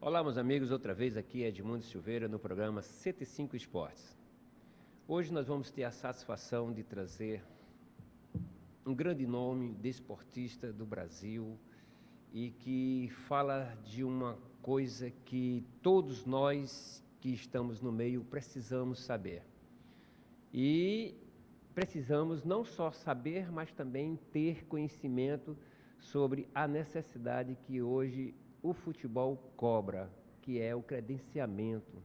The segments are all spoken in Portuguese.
Olá, meus amigos, outra vez aqui é Edmundo Silveira no programa 105 Esportes. Hoje nós vamos ter a satisfação de trazer um grande nome desportista do Brasil e que fala de uma coisa que todos nós que estamos no meio precisamos saber. E precisamos não só saber, mas também ter conhecimento sobre a necessidade que hoje o futebol cobra, que é o credenciamento,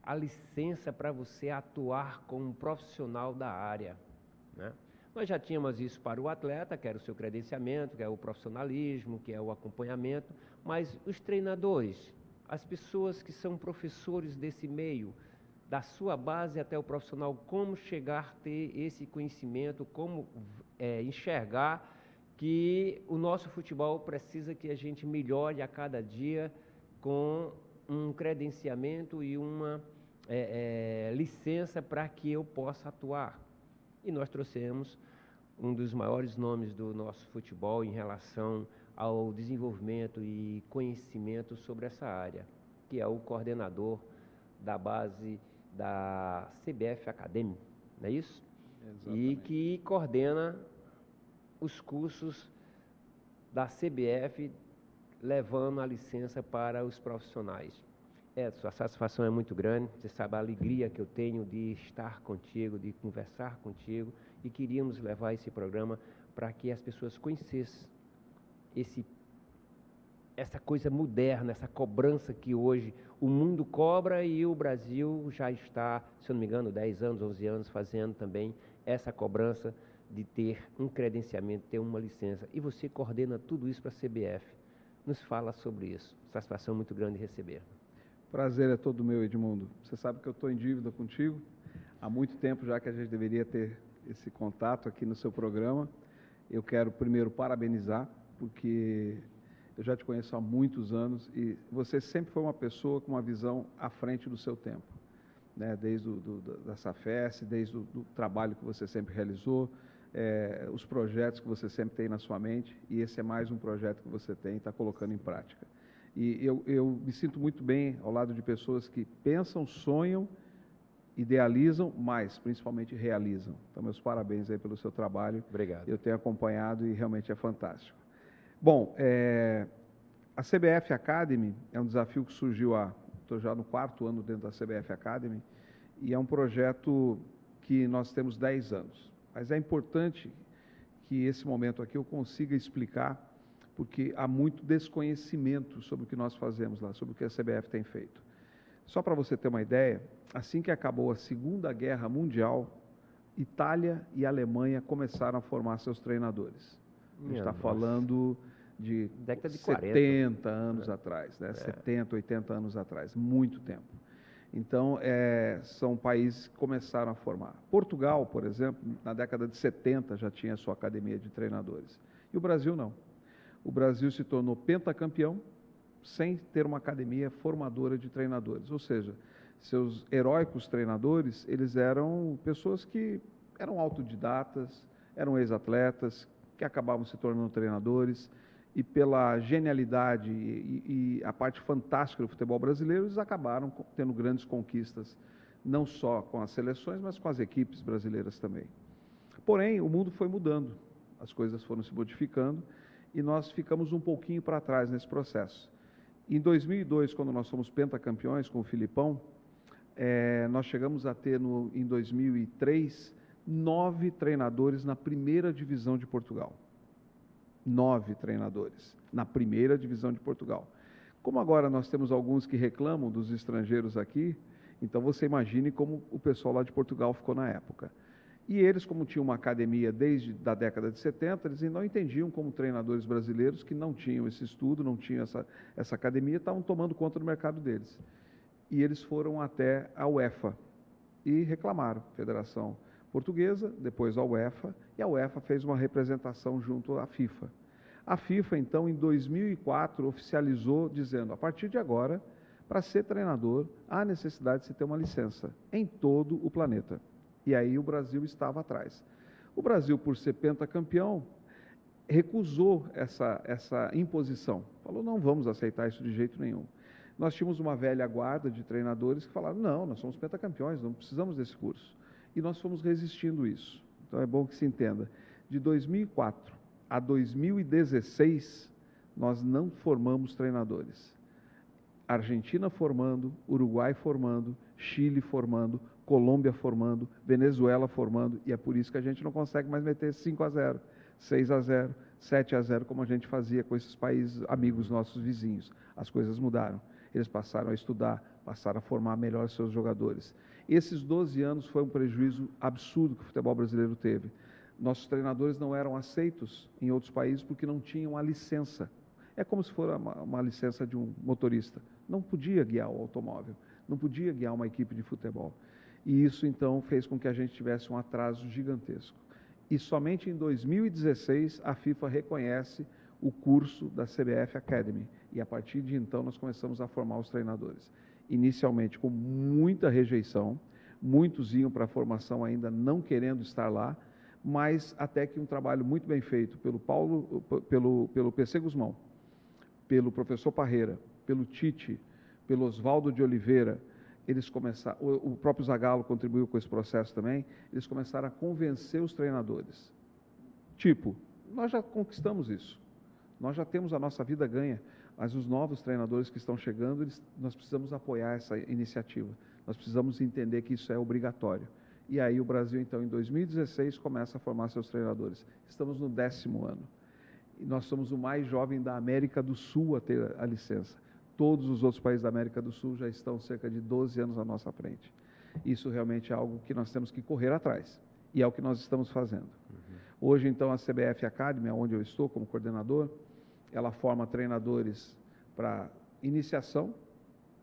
a licença para você atuar como um profissional da área, né? Nós já tínhamos isso para o atleta, que era o seu credenciamento, que é o profissionalismo, que é o acompanhamento, mas os treinadores, as pessoas que são professores desse meio, da sua base até o profissional, como chegar a ter esse conhecimento, como enxergar que o nosso futebol precisa que a gente melhore a cada dia com um credenciamento e uma licença para que eu possa atuar. E nós trouxemos um dos maiores nomes do nosso futebol em relação ao desenvolvimento e conhecimento sobre essa área, que é o coordenador da base da CBF Academy, não é isso? Exatamente. E que coordena os cursos da CBF, levando a licença para os profissionais. Sua satisfação é muito grande, você sabe a alegria que eu tenho de estar contigo, de conversar contigo, e queríamos levar esse programa para que as pessoas conhecessem essa coisa moderna, essa cobrança que hoje o mundo cobra e o Brasil já está, se eu não me engano, 10 anos, 11 anos fazendo também essa cobrança de ter um credenciamento, ter uma licença. E você coordena tudo isso para a CBF. Nos fala sobre isso. Satisfação muito grande de receber. Prazer é todo meu, Edmundo. Você sabe que eu estou em dívida contigo. Há muito tempo já que a gente deveria ter esse contato aqui no seu programa. Eu quero primeiro parabenizar, porque eu já te conheço há muitos anos e você sempre foi uma pessoa com uma visão à frente do seu tempo, né? Desde da SAFES, desde o trabalho que você sempre realizou, os projetos que você sempre tem na sua mente, e esse é mais um projeto que você tem e está colocando em prática. E eu me sinto muito bem ao lado de pessoas que pensam, sonham, idealizam, mas principalmente realizam. Então, meus parabéns aí pelo seu trabalho. Obrigado. Eu tenho acompanhado e realmente é fantástico. Bom, a CBF Academy é um desafio que surgiu estou já no 4º ano dentro da CBF Academy, e é um projeto que nós temos 10 anos. Mas é importante que esse momento aqui eu consiga explicar, porque há muito desconhecimento sobre o que nós fazemos lá, sobre o que a CBF tem feito. Só para você ter uma ideia, assim que acabou a Segunda Guerra Mundial, Itália e Alemanha começaram a formar seus treinadores. A gente está falando de década de 70 anos atrás, né? 70, 80 anos atrás, muito tempo. Então, são países que começaram a formar. Portugal, por exemplo, na década de 70 já tinha sua academia de treinadores. E o Brasil não. O Brasil se tornou pentacampeão sem ter uma academia formadora de treinadores. Ou seja, seus heróicos treinadores, eles eram pessoas que eram autodidatas, eram ex-atletas, que acabavam se tornando treinadores, e pela genialidade e a parte fantástica do futebol brasileiro, eles acabaram tendo grandes conquistas, não só com as seleções, mas com as equipes brasileiras também. Porém, o mundo foi mudando, as coisas foram se modificando, e nós ficamos um pouquinho para trás nesse processo. Em 2002, quando nós fomos pentacampeões com o Filipão, nós chegamos a ter, em 2003, 9 treinadores na primeira divisão de Portugal. 9 treinadores na primeira divisão de Portugal. Como agora nós temos alguns que reclamam dos estrangeiros aqui, então você imagine como o pessoal lá de Portugal ficou na época. E eles, como tinham uma academia desde a década de 70, eles não entendiam como treinadores brasileiros que não tinham esse estudo, não tinham essa academia, estavam tomando conta do mercado deles. E eles foram até a UEFA e reclamaram, Federação Portuguesa, depois a UEFA, e a UEFA fez uma representação junto à FIFA. A FIFA, então, em 2004, oficializou, dizendo, a partir de agora, para ser treinador, há necessidade de se ter uma licença em todo o planeta. E aí o Brasil estava atrás. O Brasil, por ser pentacampeão, recusou essa imposição. Falou, não vamos aceitar isso de jeito nenhum. Nós tínhamos uma velha guarda de treinadores que falaram, não, nós somos pentacampeões, não precisamos desse curso. E nós fomos resistindo isso. Então é bom que se entenda. De 2004 a 2016, nós não formamos treinadores. Argentina formando, Uruguai formando, Chile formando, Colômbia formando, Venezuela formando, e é por isso que a gente não consegue mais meter 5-0, 6-0, 7-0, como a gente fazia com esses países amigos nossos vizinhos. As coisas mudaram. Eles passaram a estudar, passaram a formar melhor seus jogadores. Esses 12 anos foi um prejuízo absurdo que o futebol brasileiro teve. Nossos treinadores não eram aceitos em outros países porque não tinham a licença. É como se fosse uma licença de um motorista. Não podia guiar o automóvel, não podia guiar uma equipe de futebol. E isso, então, fez com que a gente tivesse um atraso gigantesco. E somente em 2016 a FIFA reconhece o curso da CBF Academy. E a partir de então nós começamos a formar os treinadores. Inicialmente com muita rejeição, muitos iam para a formação ainda não querendo estar lá, mas até que um trabalho muito bem feito pelo PC Guzmão, pelo professor Parreira, pelo Tite, pelo Oswaldo de Oliveira, eles começaram, o próprio Zagallo contribuiu com esse processo também, eles começaram a convencer os treinadores. Tipo, nós já conquistamos isso, nós já temos a nossa vida ganha, mas os novos treinadores que estão chegando, nós precisamos apoiar essa iniciativa, nós precisamos entender que isso é obrigatório. E aí o Brasil, então, em 2016, começa a formar seus treinadores. Estamos no 10º ano. E nós somos o mais jovem da América do Sul a ter a licença. Todos os outros países da América do Sul já estão cerca de 12 anos à nossa frente. Isso realmente é algo que nós temos que correr atrás. E é o que nós estamos fazendo. Hoje, então, a CBF Academy, onde eu estou como coordenador, ela forma treinadores para iniciação,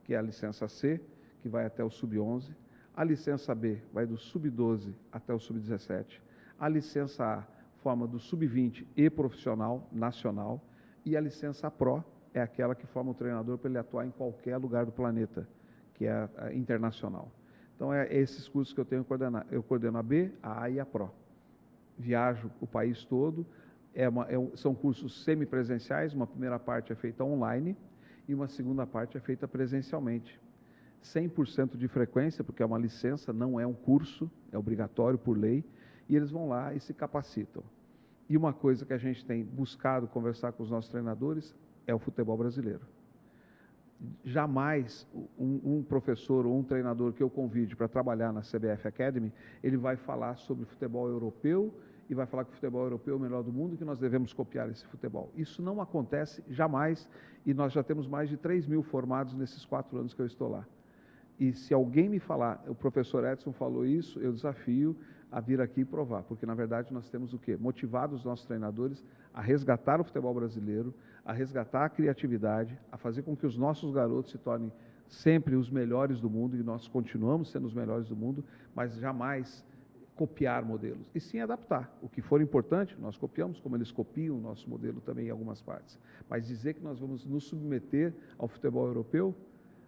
que é a licença C, que vai até o sub-11. A licença B vai do sub-12 até o sub-17. A licença A forma do sub-20 e profissional nacional. E a licença Pro é aquela que forma o treinador para ele atuar em qualquer lugar do planeta, que é a internacional. Então, é esses cursos que eu tenho que coordenar. Eu coordeno a B, a A e a Pro. Viajo o país todo. São cursos semipresenciais, uma primeira parte é feita online e uma segunda parte é feita presencialmente. 100% de frequência, porque é uma licença, não é um curso, é obrigatório por lei, e eles vão lá e se capacitam. E uma coisa que a gente tem buscado conversar com os nossos treinadores é o futebol brasileiro. Jamais um professor ou um treinador que eu convide para trabalhar na CBF Academy, ele vai falar sobre futebol europeu e vai falar que o futebol europeu é o melhor do mundo e que nós devemos copiar esse futebol. Isso não acontece jamais, e nós já temos mais de 3.000 formados nesses 4 anos que eu estou lá. E se alguém me falar, o professor Edson falou isso, eu desafio a vir aqui e provar, porque na verdade nós temos o quê? Motivado os nossos treinadores a resgatar o futebol brasileiro, a resgatar a criatividade, a fazer com que os nossos garotos se tornem sempre os melhores do mundo, e nós continuamos sendo os melhores do mundo, mas jamais copiar modelos, e sim adaptar. O que for importante, nós copiamos, como eles copiam o nosso modelo também em algumas partes. Mas dizer que nós vamos nos submeter ao futebol europeu,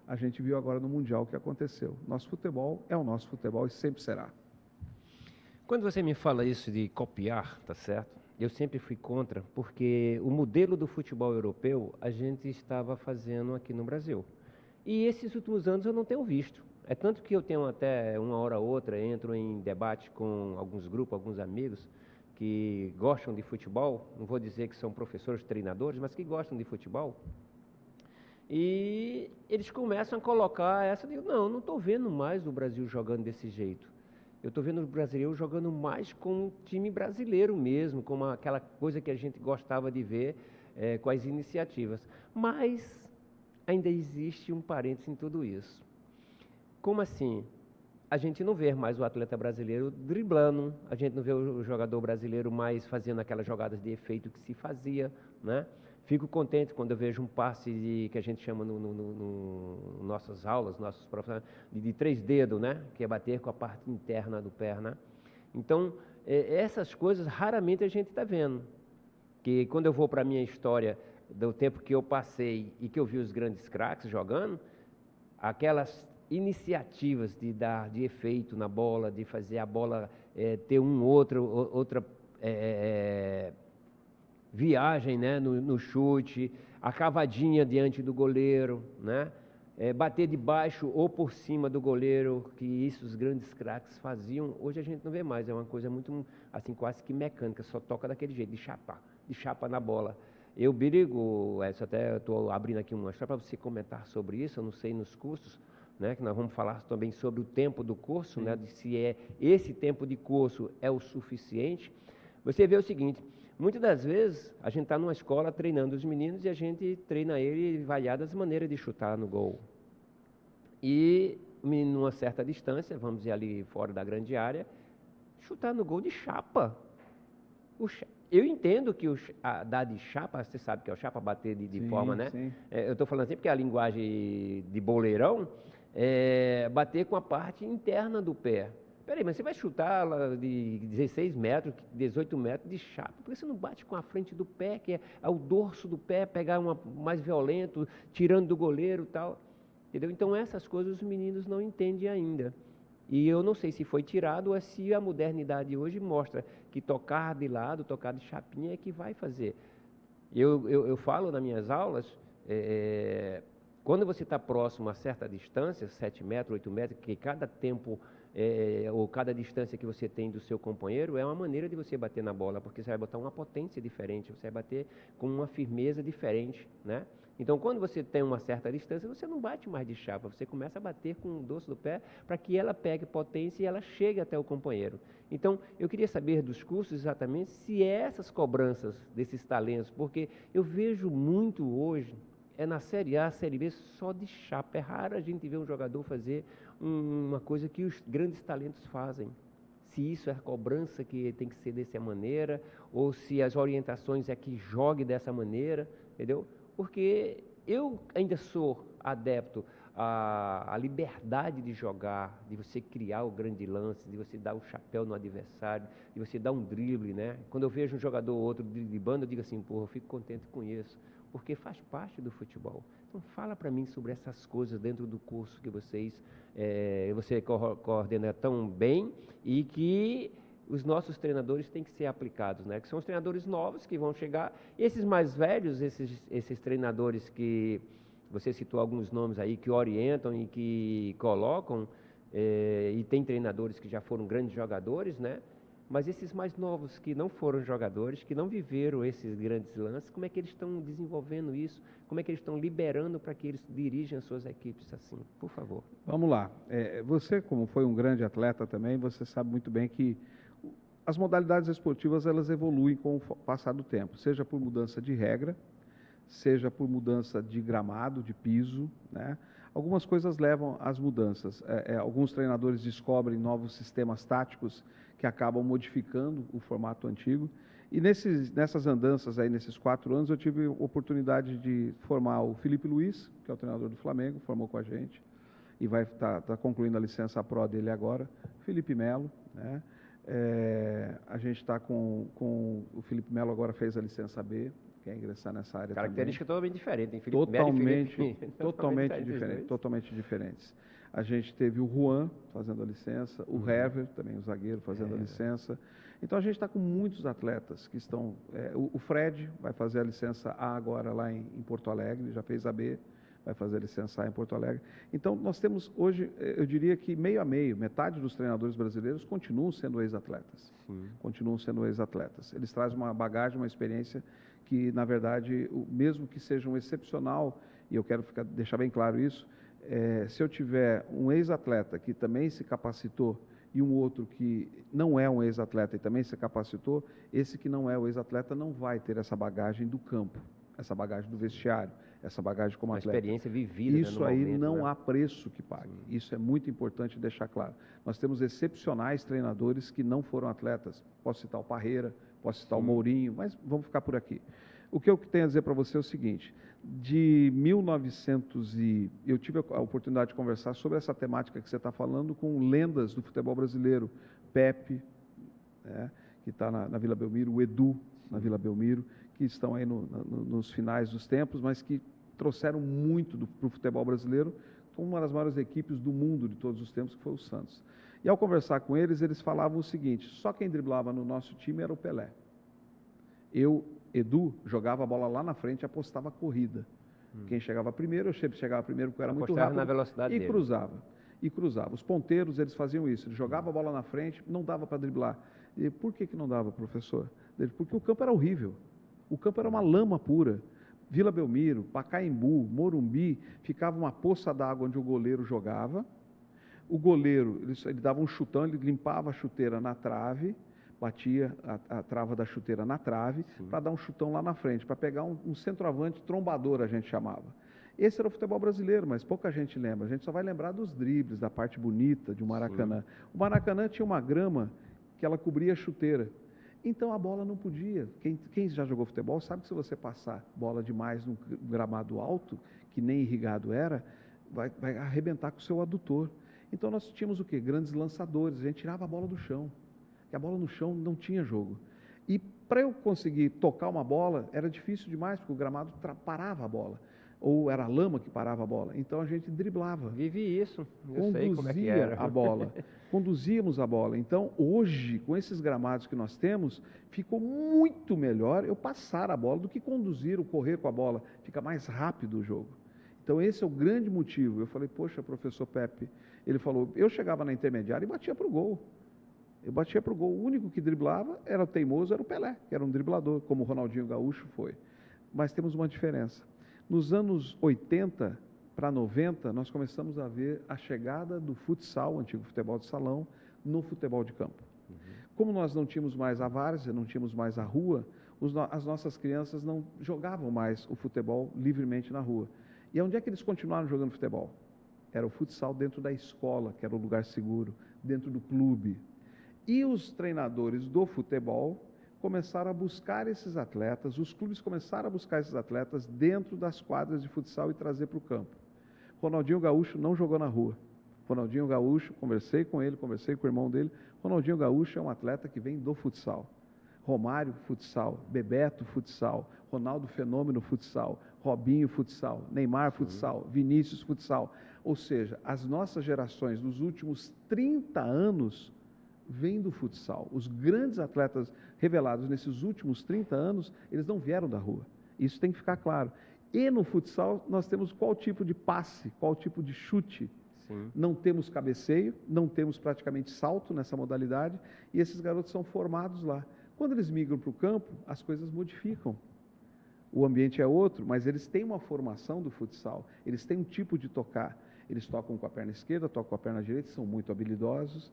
a gente viu agora no Mundial o que aconteceu. Nosso futebol é o nosso futebol e sempre será. Quando você me fala isso de copiar, tá certo? Eu sempre fui contra, porque o modelo do futebol europeu a gente estava fazendo aqui no Brasil. E esses últimos anos eu não tenho visto. É tanto que eu tenho até uma hora ou outra, entro em debate com alguns grupos, alguns amigos que gostam de futebol, não vou dizer que são professores, treinadores, mas que gostam de futebol. E eles começam a colocar essa, eu digo, não estou vendo mais o Brasil jogando desse jeito. Eu estou vendo o brasileiro jogando mais com o time brasileiro mesmo, com aquela coisa que a gente gostava de ver com as iniciativas. Mas ainda existe um parênteses em tudo isso. Como assim? A gente não vê mais o atleta brasileiro driblando, a gente não vê o jogador brasileiro mais fazendo aquelas jogadas de efeito que se fazia, né? Fico contente quando eu vejo um passe que a gente chama nossas aulas, nossos profissionais, de 3 dedos, né? Que é bater com a parte interna do pé, né? Então, essas coisas raramente a gente está vendo. Que quando eu vou para a minha história do tempo que eu passei e que eu vi os grandes craques jogando, aquelas iniciativas de dar de efeito na bola, de fazer a bola ter outra viagem, né, no chute, a cavadinha diante do goleiro, né, bater de baixo ou por cima do goleiro, que isso os grandes craques faziam. Hoje a gente não vê mais, é uma coisa muito, assim, quase que mecânica, só toca daquele jeito, de chapa na bola. Eu brigo, até estou abrindo aqui uma história para você comentar sobre isso, eu não sei nos cursos, né, que nós vamos falar também sobre o tempo do curso, né, de se esse tempo de curso é o suficiente. Você vê o seguinte, muitas das vezes a gente está numa escola treinando os meninos e a gente treina ele variadas maneiras de chutar no gol. E numa certa distância, vamos dizer ali fora da grande área, chutar no gol de chapa. Eu entendo que dar de chapa, você sabe que é o chapa, bater de forma, né? Eu estou falando assim porque a linguagem de boleirão é bater com a parte interna do pé. Peraí, mas você vai chutar lá de 16 metros, 18 metros de chapa, por que você não bate com a frente do pé, que é o dorso do pé, pegar mais violento, tirando do goleiro e tal, entendeu? Então essas coisas os meninos não entendem ainda. E eu não sei se foi tirado ou se a modernidade hoje mostra que tocar de lado, tocar de chapinha é que vai fazer. Eu falo nas minhas aulas, quando você está próximo a certa distância, 7 metros, 8 metros, que cada tempo ou cada distância que você tem do seu companheiro é uma maneira de você bater na bola, porque você vai botar uma potência diferente, você vai bater com uma firmeza diferente, né? Então, quando você tem uma certa distância, você não bate mais de chapa, você começa a bater com o dorso do pé para que ela pegue potência e ela chegue até o companheiro. Então, eu queria saber dos cursos exatamente se essas cobranças desses talentos, porque eu vejo muito hoje, na Série A, Série B, só de chapa. É raro a gente ver um jogador fazer uma coisa que os grandes talentos fazem. Se isso é a cobrança que tem que ser dessa maneira, ou se as orientações é que jogue dessa maneira, entendeu? Porque eu ainda sou adepto à liberdade de jogar, de você criar o grande lance, de você dar o chapéu no adversário, de você dar um drible, né? Quando eu vejo um jogador ou outro driblando, eu digo assim, porra, eu fico contente com isso, porque faz parte do futebol. Então fala para mim sobre essas coisas dentro do curso que você coordena tão bem e que os nossos treinadores têm que ser aplicados, né? Que são os treinadores novos que vão chegar. Esses mais velhos, esses treinadores que você citou alguns nomes aí, que orientam e que colocam, e tem treinadores que já foram grandes jogadores, né? Mas esses mais novos que não foram jogadores, que não viveram esses grandes lances, como é que eles estão desenvolvendo isso? Como é que eles estão liberando para que eles dirijam as suas equipes assim? Por favor. Vamos lá. Você, como foi um grande atleta também, você sabe muito bem que as modalidades esportivas, elas evoluem com o passar do tempo, seja por mudança de regra, seja por mudança de gramado, de piso, né? Algumas coisas levam às mudanças. Alguns treinadores descobrem novos sistemas táticos que acabam modificando o formato antigo. E nessas andanças aí, nesses 4 anos, eu tive a oportunidade de formar o Felipe Luiz, que é o treinador do Flamengo, formou com a gente, e vai estar concluindo a licença Pro dele agora, Felipe Melo, né? A gente está com o Felipe Melo, agora fez a licença B, quer ingressar nessa área Característica também. Totalmente diferente, hein? Felipe totalmente diferentes. A gente teve o Juan fazendo a licença, o Hever, também o zagueiro, fazendo a licença. Então, a gente está com muitos atletas que estão... o Fred vai fazer a licença A agora lá em Porto Alegre, já fez a B, vai fazer a licença A em Porto Alegre. Então, nós temos hoje, eu diria que meio a meio, metade dos treinadores brasileiros continuam sendo ex-atletas. Continuam sendo ex-atletas. Eles trazem uma bagagem, uma experiência que, na verdade, mesmo que seja um excepcional, e eu quero deixar bem claro isso, se eu tiver um ex-atleta que também se capacitou e um outro que não é um ex-atleta e também se capacitou, esse que não é o ex-atleta não vai ter essa bagagem do campo, essa bagagem do vestiário, essa bagagem como atleta. Uma experiência vivida. Isso no aí momento, não né? há preço que pague. Isso é muito importante deixar claro. Nós temos excepcionais treinadores que não foram atletas. Posso citar o Parreira, posso citar o Mourinho, mas vamos ficar por aqui. O que eu tenho a dizer para você é o seguinte, eu tive a oportunidade de conversar sobre essa temática que você está falando com lendas do futebol brasileiro, Pepe, né, que está na Vila Belmiro, o Edu, na Vila Belmiro, que estão aí nos finais dos tempos, mas que trouxeram muito para o futebol brasileiro, com uma das maiores equipes do mundo de todos os tempos, que foi o Santos. E ao conversar com eles, eles falavam o seguinte, só quem driblava no nosso time era o Pelé. Edu, jogava a bola lá na frente e apostava corrida. Quem chegava primeiro, eu sempre chegava primeiro porque eu era muito Apostava rápido. na velocidade dele. E cruzava. Os ponteiros, eles faziam isso. Eles jogavam a bola na frente, não dava para driblar. E por que não dava, professor? Porque o campo era horrível. O campo era uma lama pura. Vila Belmiro, Pacaembu, Morumbi, ficava uma poça d'água onde o goleiro jogava. O goleiro, ele dava um chutão, ele limpava a chuteira na trave, batia a trava da chuteira na trave, para dar um chutão lá na frente, para pegar um centroavante trombador, a gente chamava. Esse era o futebol brasileiro, mas pouca gente lembra. A gente só vai lembrar dos dribles, da parte bonita de um Maracanã. Sim. O Maracanã tinha uma grama que ela cobria a chuteira. Então a bola não podia. Quem já jogou futebol sabe que se você passar bola demais num gramado alto, que nem irrigado era, vai arrebentar com o seu adutor. Então nós tínhamos o quê? Grandes lançadores. A gente tirava a bola do chão. Porque a bola no chão não tinha jogo. E para eu conseguir tocar uma bola, era difícil demais, porque o gramado parava a bola. Ou era a lama que parava a bola. Então a gente driblava. Vivi isso. Eu sei como é que era. A bola. Conduzíamos a bola. Então hoje, com esses gramados que nós temos, ficou muito melhor eu passar a bola do que conduzir ou correr com a bola. Fica mais rápido o jogo. Então esse é o grande motivo. Eu falei, poxa, professor Pepe. Ele falou, eu chegava na intermediária e batia para o gol. Eu batia para o gol. O único que driblava era o teimoso, era o Pelé, que era um driblador, como o Ronaldinho Gaúcho foi. Mas temos uma diferença. Nos anos 80 para 90, nós começamos a ver a chegada do futsal, o antigo futebol de salão, no futebol de campo. Como nós não tínhamos mais a várzea, não tínhamos mais a rua, as nossas crianças não jogavam mais o futebol livremente na rua. E onde é que eles continuaram jogando futebol? Era o futsal dentro da escola, que era o lugar seguro, dentro do clube. E os treinadores do futebol começaram a buscar esses atletas, os clubes começaram a buscar esses atletas dentro das quadras de futsal e trazer para o campo. Ronaldinho Gaúcho não jogou na rua. Ronaldinho Gaúcho, conversei com ele, conversei com o irmão dele, Ronaldinho Gaúcho é um atleta que vem do futsal. Romário, futsal, Bebeto, futsal, Ronaldo Fenômeno, futsal, Robinho, futsal, Neymar, futsal, Vinícius, futsal. Ou seja, as nossas gerações dos últimos 30 anos vêm do futsal. Os grandes atletas revelados nesses últimos 30 anos, eles não vieram da rua. Isso tem que ficar claro. E no futsal nós temos qual tipo de passe, qual tipo de chute. Sim. Não temos cabeceio, não temos praticamente salto nessa modalidade, e esses garotos são formados lá. Quando eles migram para o campo, as coisas modificam. O ambiente é outro, mas eles têm uma formação do futsal, eles têm um tipo de tocar. Eles tocam com a perna esquerda, tocam com a perna direita, são muito habilidosos,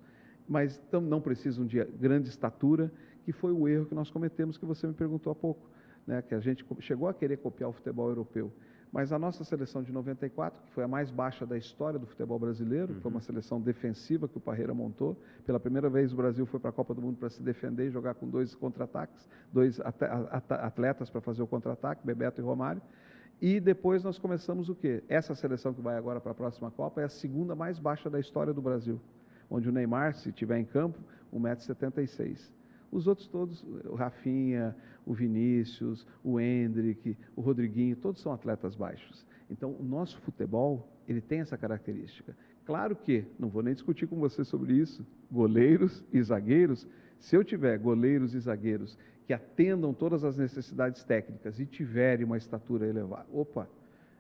mas não precisam de grande estatura, que foi o erro que nós cometemos, que você me perguntou há pouco, né? Que a gente chegou a querer copiar o futebol europeu. Mas a nossa seleção de 94, que foi a mais baixa da história do futebol brasileiro, foi uma seleção defensiva que o Parreira montou. Pela primeira vez o Brasil foi para a Copa do Mundo para se defender e jogar com 2 contra-ataques, 2 atletas para fazer o contra-ataque, Bebeto e Romário. E depois nós começamos o quê? Essa seleção que vai agora para a próxima Copa é a segunda mais baixa da história do Brasil, onde o Neymar, se estiver em campo, 1,76 m. Os outros todos, o Rafinha, o Vinícius, o Hendrick, o Rodriguinho, todos são atletas baixos. Então, o nosso futebol, ele tem essa característica. Claro que, não vou nem discutir com você sobre isso, goleiros e zagueiros, se eu tiver goleiros e zagueiros que atendam todas as necessidades técnicas e tiverem uma estatura elevada,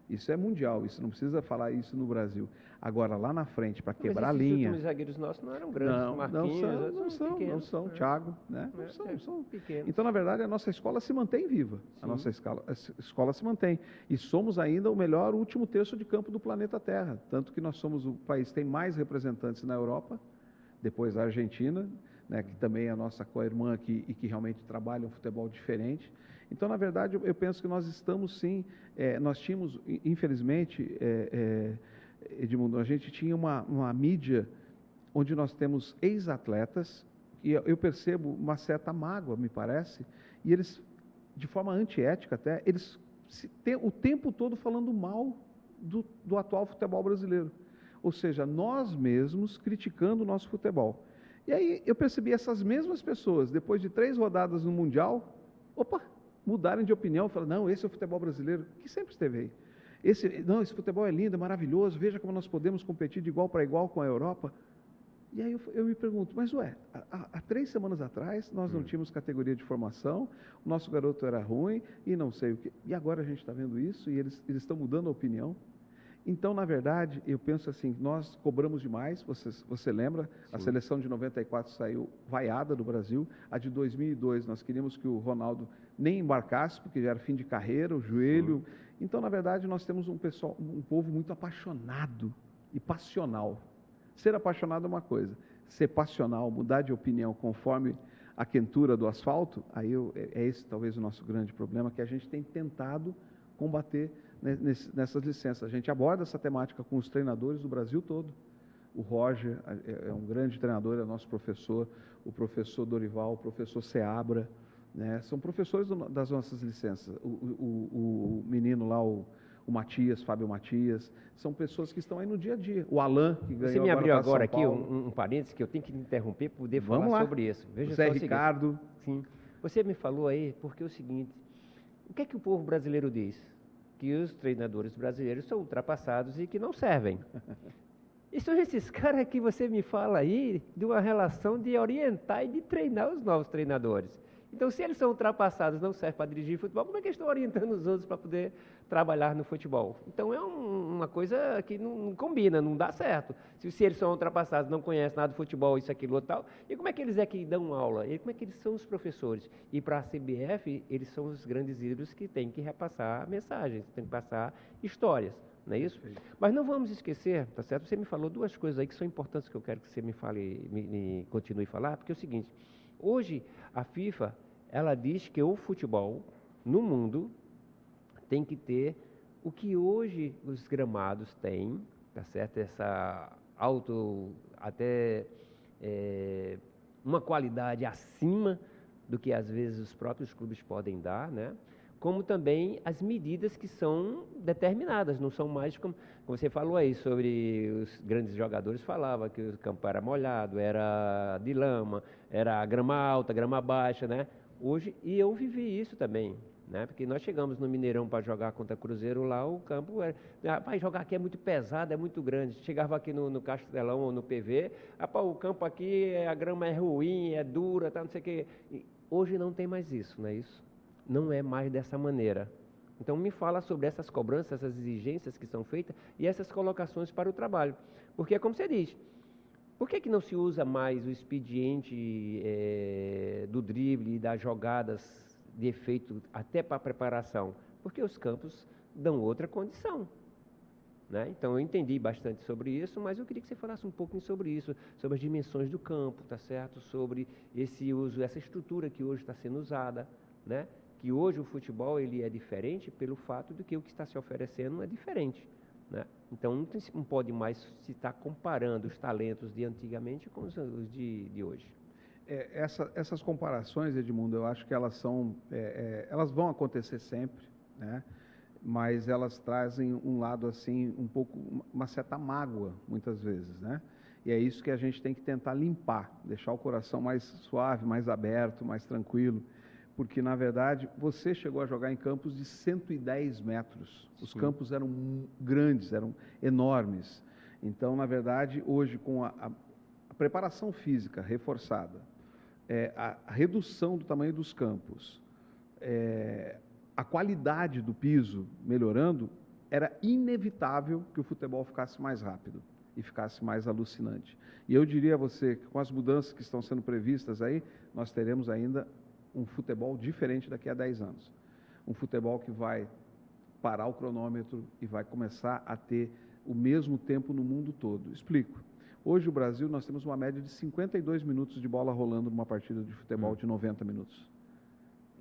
isso é mundial, isso não precisa falar isso no Brasil. Agora, lá na frente, para quebrar a linha... Os zagueiros nossos não eram grandes, não são, Thiago, né? Não são pequenos. Então, na verdade, a nossa escola se mantém viva. Sim. A nossa escola se mantém. E somos ainda o melhor último terço de campo do planeta Terra. Tanto que nós somos o país que tem mais representantes na Europa, depois a Argentina, né, que também é a nossa co-irmã aqui e que realmente trabalha um futebol diferente. Então, na verdade, eu penso que nós estamos sim, nós tínhamos, infelizmente, Edmundo, a gente tinha uma mídia onde nós temos ex-atletas, e eu percebo uma certa mágoa, me parece, e eles, de forma antiética até, eles o tempo todo falando mal do atual futebol brasileiro. Ou seja, nós mesmos criticando o nosso futebol. E aí eu percebi essas mesmas pessoas, depois de 3 rodadas no Mundial, mudarem de opinião, falaram, não, esse é o futebol brasileiro, que sempre esteve aí. Esse futebol é lindo, é maravilhoso, veja como nós podemos competir de igual para igual com a Europa. E aí eu me pergunto, mas há 3 semanas atrás nós não tínhamos categoria de formação, o nosso garoto era ruim e não sei o quê. E agora a gente está vendo isso e eles estão mudando a opinião. Então, na verdade, eu penso assim, nós cobramos demais, você lembra? Sim. A seleção de 94 saiu vaiada do Brasil, a de 2002 nós queríamos que o Ronaldo nem embarcasse, porque já era fim de carreira, o joelho. Sim. Então, na verdade, nós temos um povo muito apaixonado e passional. Ser apaixonado é uma coisa, ser passional, mudar de opinião conforme a quentura do asfalto, aí é esse talvez o nosso grande problema, que a gente tem tentado combater nessas licenças. A gente aborda essa temática com os treinadores do Brasil todo. O Roger é um grande treinador, é nosso professor, o professor Dorival, o professor Seabra, né? São professores das nossas licenças. O menino lá, o Matias, Fábio Matias, são pessoas que estão aí no dia a dia. O Alain, que ganhou. Você me abriu agora aqui um parênteses que eu tenho que interromper para poder falar sobre isso. Veja Zé Ricardo. Sim. Você me falou aí, porque é o seguinte, o que é que o povo brasileiro diz? Que os treinadores brasileiros são ultrapassados e que não servem. E são esses caras que você me fala aí de uma relação de orientar e de treinar os novos treinadores. Então, se eles são ultrapassados, não servem para dirigir futebol, como é que eles estão orientando os outros para poder trabalhar no futebol? Então, é uma coisa que não combina, não dá certo. Se eles são ultrapassados, não conhecem nada de futebol, isso, aquilo ou tal, e como é que eles que dão aula? E como é que eles são os professores? E para a CBF, eles são os grandes ídolos que têm que repassar mensagens, têm que passar histórias. Não é isso? Mas não vamos esquecer, tá certo? Você me falou 2 coisas aí que são importantes que eu quero que você me fale, me continue a falar, porque é o seguinte, hoje a FIFA, ela diz que o futebol no mundo tem que ter o que hoje os gramados têm, tá certo? Essa uma qualidade acima do que às vezes os próprios clubes podem dar, né? Como também as medidas que são determinadas, não são mais como você falou aí sobre os grandes jogadores, falava que o campo era molhado, era de lama, era grama alta, grama baixa, né? Hoje, e eu vivi isso também, né? Porque nós chegamos no Mineirão para jogar contra Cruzeiro lá, o campo era, rapaz, jogar aqui é muito pesado, é muito grande. Chegava aqui no Castelão ou no PV, rapaz, o campo aqui, a grama é ruim, é dura, tá, não sei o quê. E hoje não tem mais isso, não é isso? Não é mais dessa maneira. Então, me fala sobre essas cobranças, essas exigências que são feitas e essas colocações para o trabalho. Porque é como você diz, por que não se usa mais o expediente do drible e das jogadas de efeito até para a preparação? Porque os campos dão outra condição. Né? Então, eu entendi bastante sobre isso, mas eu queria que você falasse um pouquinho sobre isso, sobre as dimensões do campo, tá certo? Sobre esse uso, essa estrutura que hoje está sendo usada, né? Que hoje o futebol ele é diferente pelo fato de que o que está se oferecendo é diferente, né? Então não pode mais se estar comparando os talentos de antigamente com os de hoje. Essas comparações, Edmundo, eu acho que elas elas vão acontecer sempre, né? Mas elas trazem um lado assim, um pouco, uma certa mágoa, muitas vezes, né? E é isso que a gente tem que tentar limpar, deixar o coração mais suave, mais aberto, mais tranquilo. Porque, na verdade, você chegou a jogar em campos de 110 metros. Os campos eram grandes, eram enormes. Então, na verdade, hoje, com a preparação física reforçada, a redução do tamanho dos campos, a qualidade do piso melhorando, era inevitável que o futebol ficasse mais rápido e ficasse mais alucinante. E eu diria a você que, com as mudanças que estão sendo previstas aí, nós teremos ainda um futebol diferente daqui a 10 anos. Um futebol que vai parar o cronômetro e vai começar a ter o mesmo tempo no mundo todo. Explico. Hoje, o Brasil, nós temos uma média de 52 minutos de bola rolando numa partida de futebol de 90 minutos.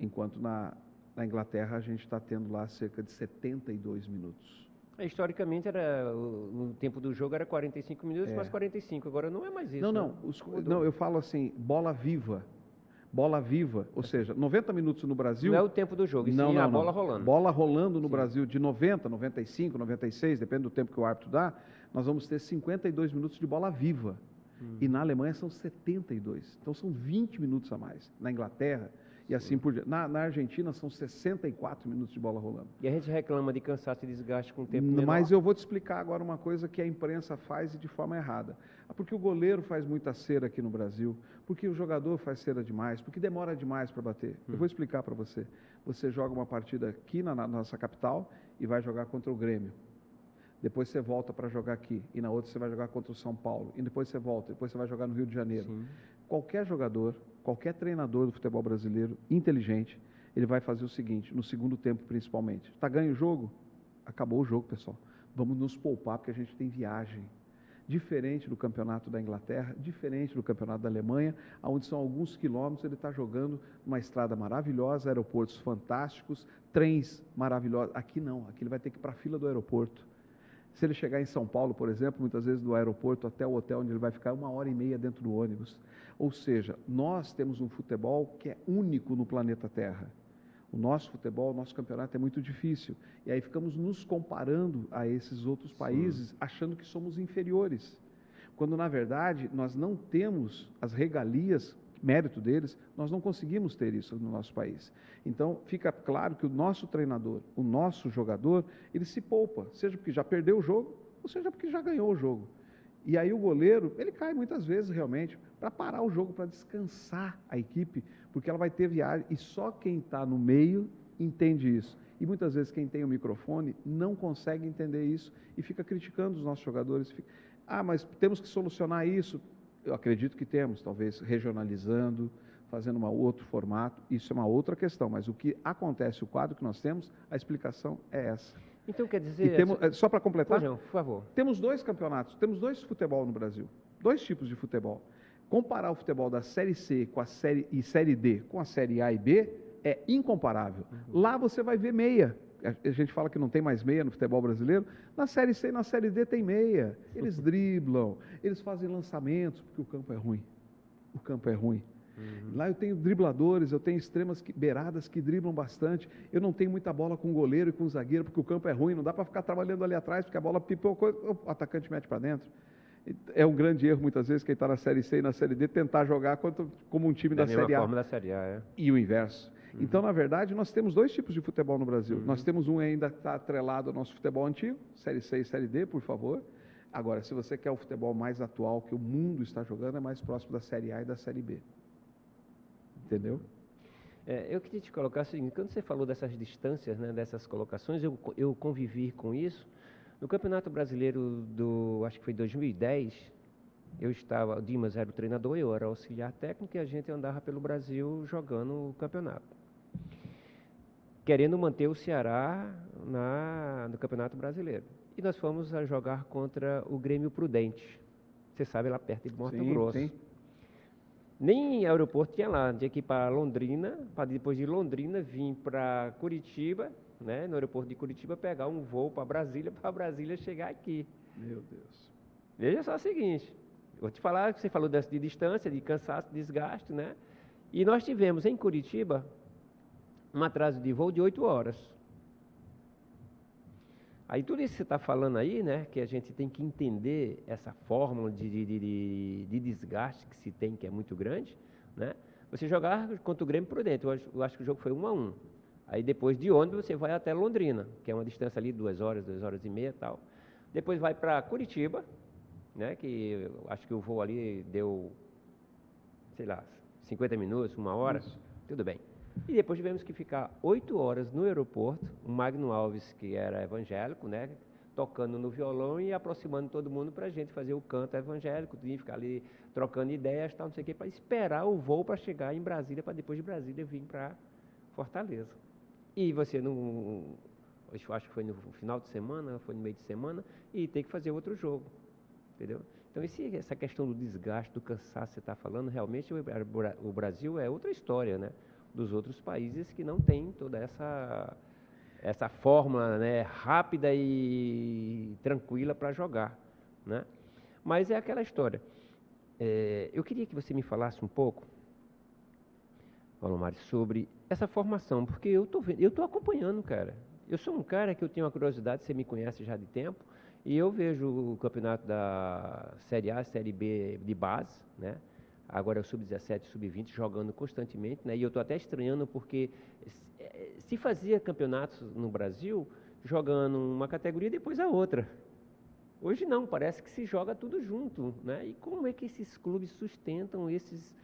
Enquanto na Inglaterra, a gente está tendo lá cerca de 72 minutos. Historicamente, no tempo do jogo era 45 minutos, mais 45. Agora não é mais isso. Não, eu falo assim, bola viva. Bola viva, ou seja, 90 minutos no Brasil... Não é o tempo do jogo, sim a bola rolando. Bola rolando no Brasil de 90, 95, 96, depende do tempo que o árbitro dá, nós vamos ter 52 minutos de bola viva. E na Alemanha são 72, então são 20 minutos a mais. Na Inglaterra, e assim por diante. Na Argentina são 64 minutos de bola rolando. E a gente reclama de cansaço e desgaste com o tempo menor. Mas eu vou te explicar agora uma coisa que a imprensa faz e de forma errada. Porque o goleiro faz muita cera aqui no Brasil, porque o jogador faz cera demais, porque demora demais para bater. Eu vou explicar para você. Você joga uma partida aqui na nossa capital e vai jogar contra o Grêmio. Depois você volta para jogar aqui, e na outra você vai jogar contra o São Paulo, e depois você volta, depois você vai jogar no Rio de Janeiro. Sim. Qualquer jogador, qualquer treinador do futebol brasileiro, inteligente, ele vai fazer o seguinte, no segundo tempo principalmente. Está ganho o jogo? Acabou o jogo, pessoal. Vamos nos poupar, porque a gente tem viagem. Diferente do campeonato da Inglaterra, diferente do campeonato da Alemanha, onde são alguns quilômetros, ele está jogando uma estrada maravilhosa, aeroportos fantásticos, trens maravilhosos. Aqui não, aqui ele vai ter que ir para a fila do aeroporto. Se ele chegar em São Paulo, por exemplo, muitas vezes do aeroporto até o hotel onde ele vai ficar 1h30 dentro do ônibus. Ou seja, nós temos um futebol que é único no planeta Terra. O nosso futebol, o nosso campeonato é muito difícil. E aí ficamos nos comparando a esses outros países, achando que somos inferiores. Quando, na verdade, nós não temos as regalias, mérito deles, nós não conseguimos ter isso no nosso país. Então, fica claro que o nosso treinador, o nosso jogador, ele se poupa, seja porque já perdeu o jogo, ou seja porque já ganhou o jogo. E aí o goleiro, ele cai muitas vezes realmente para parar o jogo, para descansar a equipe, porque ela vai ter viagem, e só quem está no meio entende isso. E muitas vezes quem tem o microfone não consegue entender isso e fica criticando os nossos jogadores. Mas temos que solucionar isso. Eu acredito que temos, talvez regionalizando, fazendo um outro formato, isso é uma outra questão, mas o que acontece, o quadro que nós temos, a explicação é essa. Então quer dizer... Só para completar, por favor. Temos 2 campeonatos, temos 2 futebol no Brasil, 2 tipos de futebol. Comparar o futebol da Série C com a Série D com a Série A e B é incomparável. Lá você vai ver meia. A gente fala que não tem mais meia no futebol brasileiro. Na Série C e na Série D tem meia. Eles driblam, eles fazem lançamentos, porque o campo é ruim. O campo é ruim. Lá eu tenho dribladores, eu tenho extremas beiradas que driblam bastante. Eu não tenho muita bola com o goleiro e com o zagueiro, porque o campo é ruim. Não dá para ficar trabalhando ali atrás, porque a bola pipocou, o atacante mete para dentro. É um grande erro, muitas vezes, quem está na Série C e na Série D, tentar jogar como um time da Série A. Da Série A, é. E o inverso. Então, na verdade, nós temos 2 tipos de futebol no Brasil. Nós temos um ainda que está atrelado ao nosso futebol antigo, Série C e Série D, por favor. Agora, se você quer o futebol mais atual que o mundo está jogando, é mais próximo da Série A e da Série B. Entendeu? Eu queria te colocar o seguinte, quando você falou dessas distâncias, né, dessas colocações, eu convivi com isso. No Campeonato Brasileiro acho que foi 2010, o Dimas era o treinador, eu era auxiliar técnico e a gente andava pelo Brasil jogando o campeonato. Querendo manter o Ceará no Campeonato Brasileiro. E nós fomos a jogar contra o Grêmio Prudente. Você sabe, lá perto de Mato Grosso. Sim. Nem aeroporto tinha lá, tinha que ir para Londrina, para depois de Londrina vir para Curitiba, né, no aeroporto de Curitiba, pegar um voo para Brasília chegar aqui. Meu Deus. Veja só o seguinte, vou te falar, você falou de distância, de cansaço, desgaste, né? E nós tivemos em Curitiba um atraso de voo de 8 horas. Aí tudo isso que você está falando aí, né, que a gente tem que entender essa fórmula de desgaste que se tem, que é muito grande, né? Você jogar contra o Grêmio Prudente, eu acho que o jogo foi 1-1. Aí depois de ônibus você vai até Londrina, que é uma distância ali de 2 horas, 2 horas e meia e tal. Depois vai para Curitiba, né, que eu acho que o voo ali deu, sei lá, 50 minutos, 1 hora, tudo bem. E depois tivemos que ficar 8 horas no aeroporto, o Magno Alves, que era evangélico, né, tocando no violão e aproximando todo mundo para a gente fazer o canto evangélico, tinha que ficar ali trocando ideias, tal, não sei o quê, para esperar o voo para chegar em Brasília, para depois de Brasília vir para Fortaleza. E você não, eu acho que foi no final de semana, foi no meio de semana, e tem que fazer outro jogo, entendeu? Então, essa questão do desgaste, do cansaço que você está falando, realmente o Brasil é outra história, né, dos outros países que não tem toda essa fórmula, né, rápida e tranquila para jogar, né? Mas é aquela história. Eu queria que você me falasse um pouco, Valomar, sobre essa formação, porque eu estou acompanhando, cara. Eu sou um cara que eu tenho uma curiosidade, você me conhece já de tempo, e eu vejo o campeonato da Série A, Série B de base, né? agora é o sub-17 e sub-20 jogando constantemente, né? E eu estou até estranhando porque se fazia campeonatos no Brasil jogando uma categoria e depois a outra. Hoje não, parece que se joga tudo junto, né? E como é que esses clubes sustentam esses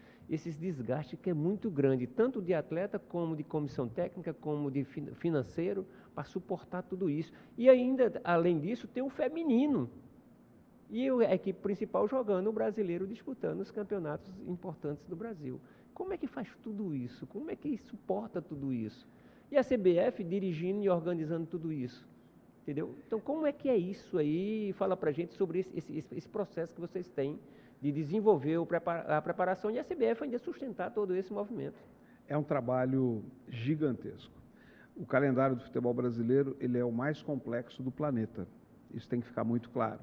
desgastes que é muito grande, tanto de atleta como de comissão técnica, como de financeiro, para suportar tudo isso. E ainda, além disso, tem o feminino. E a equipe principal jogando, o brasileiro disputando os campeonatos importantes do Brasil. Como é que faz tudo isso? Como é que suporta tudo isso? E a CBF dirigindo e organizando tudo isso. Entendeu? Então, como é que é isso aí? Fala pra gente sobre esse processo que vocês têm de desenvolver a preparação e a CBF ainda sustentar todo esse movimento. É um trabalho gigantesco. O calendário do futebol brasileiro, ele é o mais complexo do planeta. Isso tem que ficar muito claro.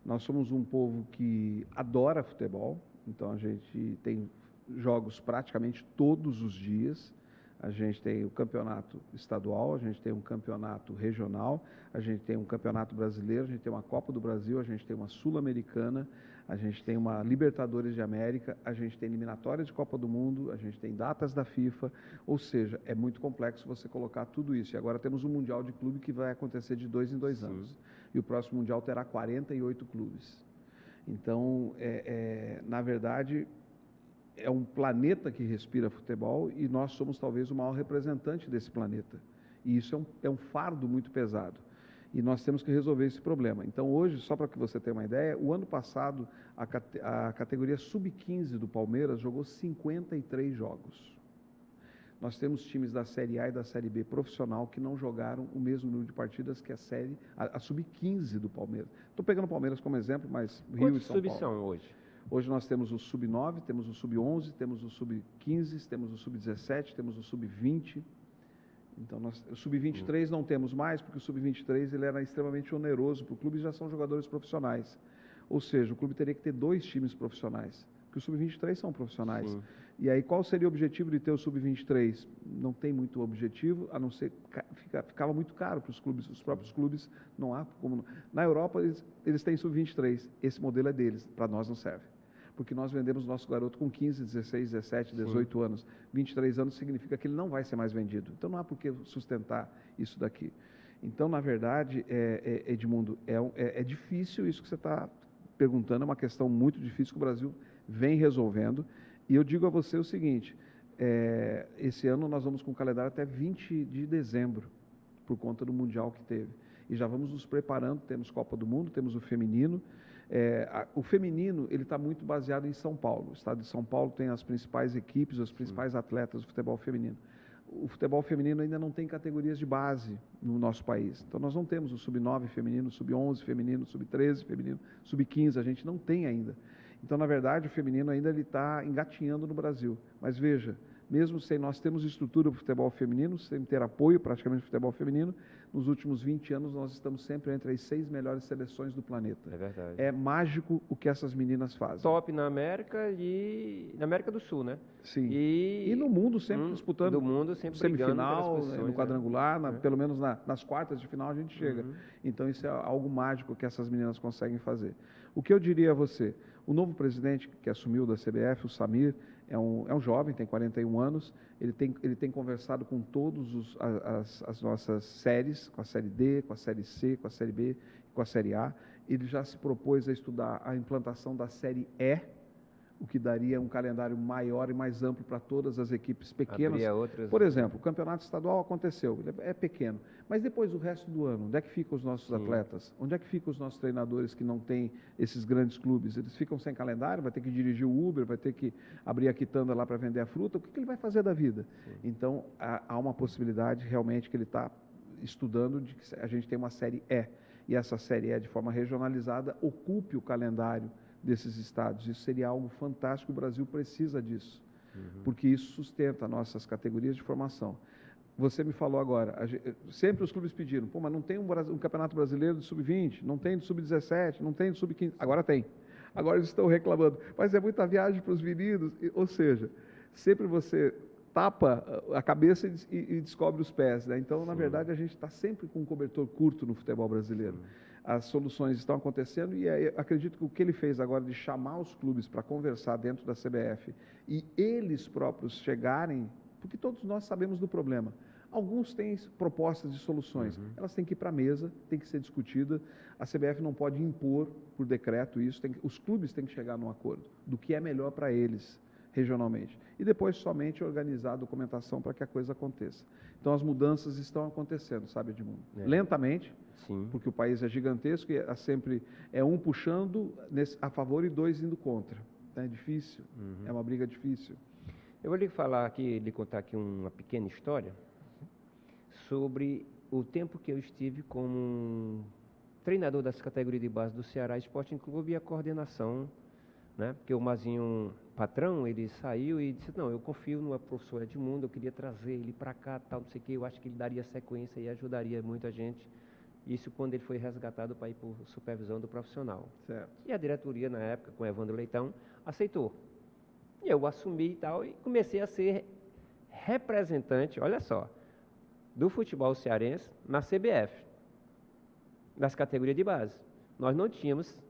Nós somos um povo que adora futebol, então a gente tem jogos praticamente todos os dias. A gente tem o campeonato estadual, a gente tem um campeonato regional, a gente tem um campeonato brasileiro, a gente tem uma Copa do Brasil, a gente tem uma Sul-Americana, a gente tem uma Libertadores de América, a gente tem eliminatórias de Copa do Mundo, a gente tem datas da FIFA, ou seja, é muito complexo você colocar tudo isso. E agora temos um Mundial de Clube que vai acontecer de 2 em 2 anos. E o próximo Mundial terá 48 clubes. Então, na verdade, é um planeta que respira futebol e nós somos talvez o maior representante desse planeta. E isso é um fardo muito pesado. E nós temos que resolver esse problema. Então, hoje, só para que você tenha uma ideia, o ano passado, a categoria sub-15 do Palmeiras jogou 53 jogos. Nós temos times da Série A e da Série B profissional que não jogaram o mesmo número de partidas que a sub-15 do Palmeiras. Estou pegando o Palmeiras como exemplo, mas Rio e São Paulo. Quantos são hoje? Hoje nós temos o sub-9, temos o sub-11, temos o sub-15, temos o sub-17, temos o sub-20. Então, o sub-23 não temos mais, porque o sub-23 ele era extremamente oneroso para o clube e já são jogadores profissionais. Ou seja, o clube teria que ter 2 times profissionais, porque os sub-23 são profissionais. Sim. E aí, qual seria o objetivo de ter o sub-23? Não tem muito objetivo, a não ser ficava muito caro para os clubes, os próprios clubes não há como. Na Europa, eles têm sub-23, esse modelo é deles, para nós não serve. Porque nós vendemos nosso garoto com 15, 16, 17, 18 Sim. anos. 23 anos significa que ele não vai ser mais vendido. Então, não há por que sustentar isso daqui. Então, na verdade, Edmundo, é difícil isso que você está perguntando, é uma questão muito difícil que o Brasil vem resolvendo. E eu digo a você o seguinte, esse ano nós vamos com o calendário até 20 de dezembro, por conta do Mundial que teve. E já vamos nos preparando, temos Copa do Mundo, temos o feminino. O feminino ele está muito baseado em São Paulo. O estado de São Paulo tem as principais equipes, os principais atletas do futebol feminino. O futebol feminino ainda não tem categorias de base no nosso país. Então, nós não temos o sub-9 feminino, o sub-11 feminino, o sub-13 feminino, sub-15, a gente não tem ainda. Então, na verdade, o feminino ainda está engatinhando no Brasil. Mas veja, mesmo sem nós termos estrutura para o futebol feminino, sem ter apoio praticamente do futebol feminino, nos últimos 20 anos nós estamos sempre entre as 6 melhores seleções do planeta. É verdade. É mágico o que essas meninas fazem. Top na América e na América do Sul, né? Sim. E no mundo sempre disputando. Do mundo sempre semifinal, no quadrangular, pelo menos nas quartas de final a gente chega. Então isso é algo mágico que essas meninas conseguem fazer. O que eu diria a você? O novo presidente que assumiu da CBF, o Samir, é um jovem, tem 41 anos, ele tem conversado com todas as nossas séries, com a Série D, com a Série C, com a Série B, com a Série A. Ele já se propôs a estudar a implantação da Série E, o que daria um calendário maior e mais amplo para todas as equipes pequenas. Por exemplo, o campeonato estadual aconteceu, ele é pequeno, mas depois o resto do ano, onde é que ficam os nossos atletas? Onde é que ficam os nossos treinadores que não têm esses grandes clubes? Eles ficam sem calendário, vai ter que dirigir o Uber, vai ter que abrir a quitanda lá para vender a fruta, o que ele vai fazer da vida? Então, há uma possibilidade realmente que ele está estudando de que a gente tem uma Série E, e essa Série E, de forma regionalizada, ocupe o calendário desses estados. Isso seria algo fantástico, o Brasil precisa disso, porque isso sustenta nossas categorias de formação. Você me falou agora, sempre os clubes pediram, mas não tem um campeonato brasileiro do sub-20, não tem do sub-17, não tem do sub-15, agora tem. Agora eles estão reclamando, mas é muita viagem para os meninos, ou seja, sempre você tapa a cabeça e descobre os pés, né? Então, na verdade, a gente está sempre com um cobertor curto no futebol brasileiro. as soluções estão acontecendo e acredito que o que ele fez agora de chamar os clubes para conversar dentro da CBF e eles próprios chegarem, porque todos nós sabemos do problema. Alguns têm propostas de soluções, elas têm que ir para a mesa, têm que ser discutidas. A CBF não pode impor por decreto isso, os clubes têm que chegar num acordo do que é melhor para eles regionalmente. E depois somente organizar a documentação para que a coisa aconteça. Então as mudanças estão acontecendo, sabe, Edmundo? Lentamente, sim, porque o país é gigantesco e sempre é um puxando a favor e dois indo contra. É difícil, é uma briga difícil. Eu vou lhe contar aqui uma pequena história sobre o tempo que eu estive como treinador das categorias de base do Ceará Sporting Clube e a coordenação, né? Porque o Mazinho, patrão, ele saiu e disse, não, eu confio no professor Edmundo, eu queria trazer ele para cá, tal, não sei o quê, eu acho que ele daria sequência e ajudaria muita gente. Isso quando ele foi resgatado para ir por supervisão do profissional. Certo. E a diretoria, na época, com Evandro Leitão, aceitou. E eu assumi e tal, e comecei a ser representante, olha só, do futebol cearense na CBF, das categorias de base. Nós não tínhamos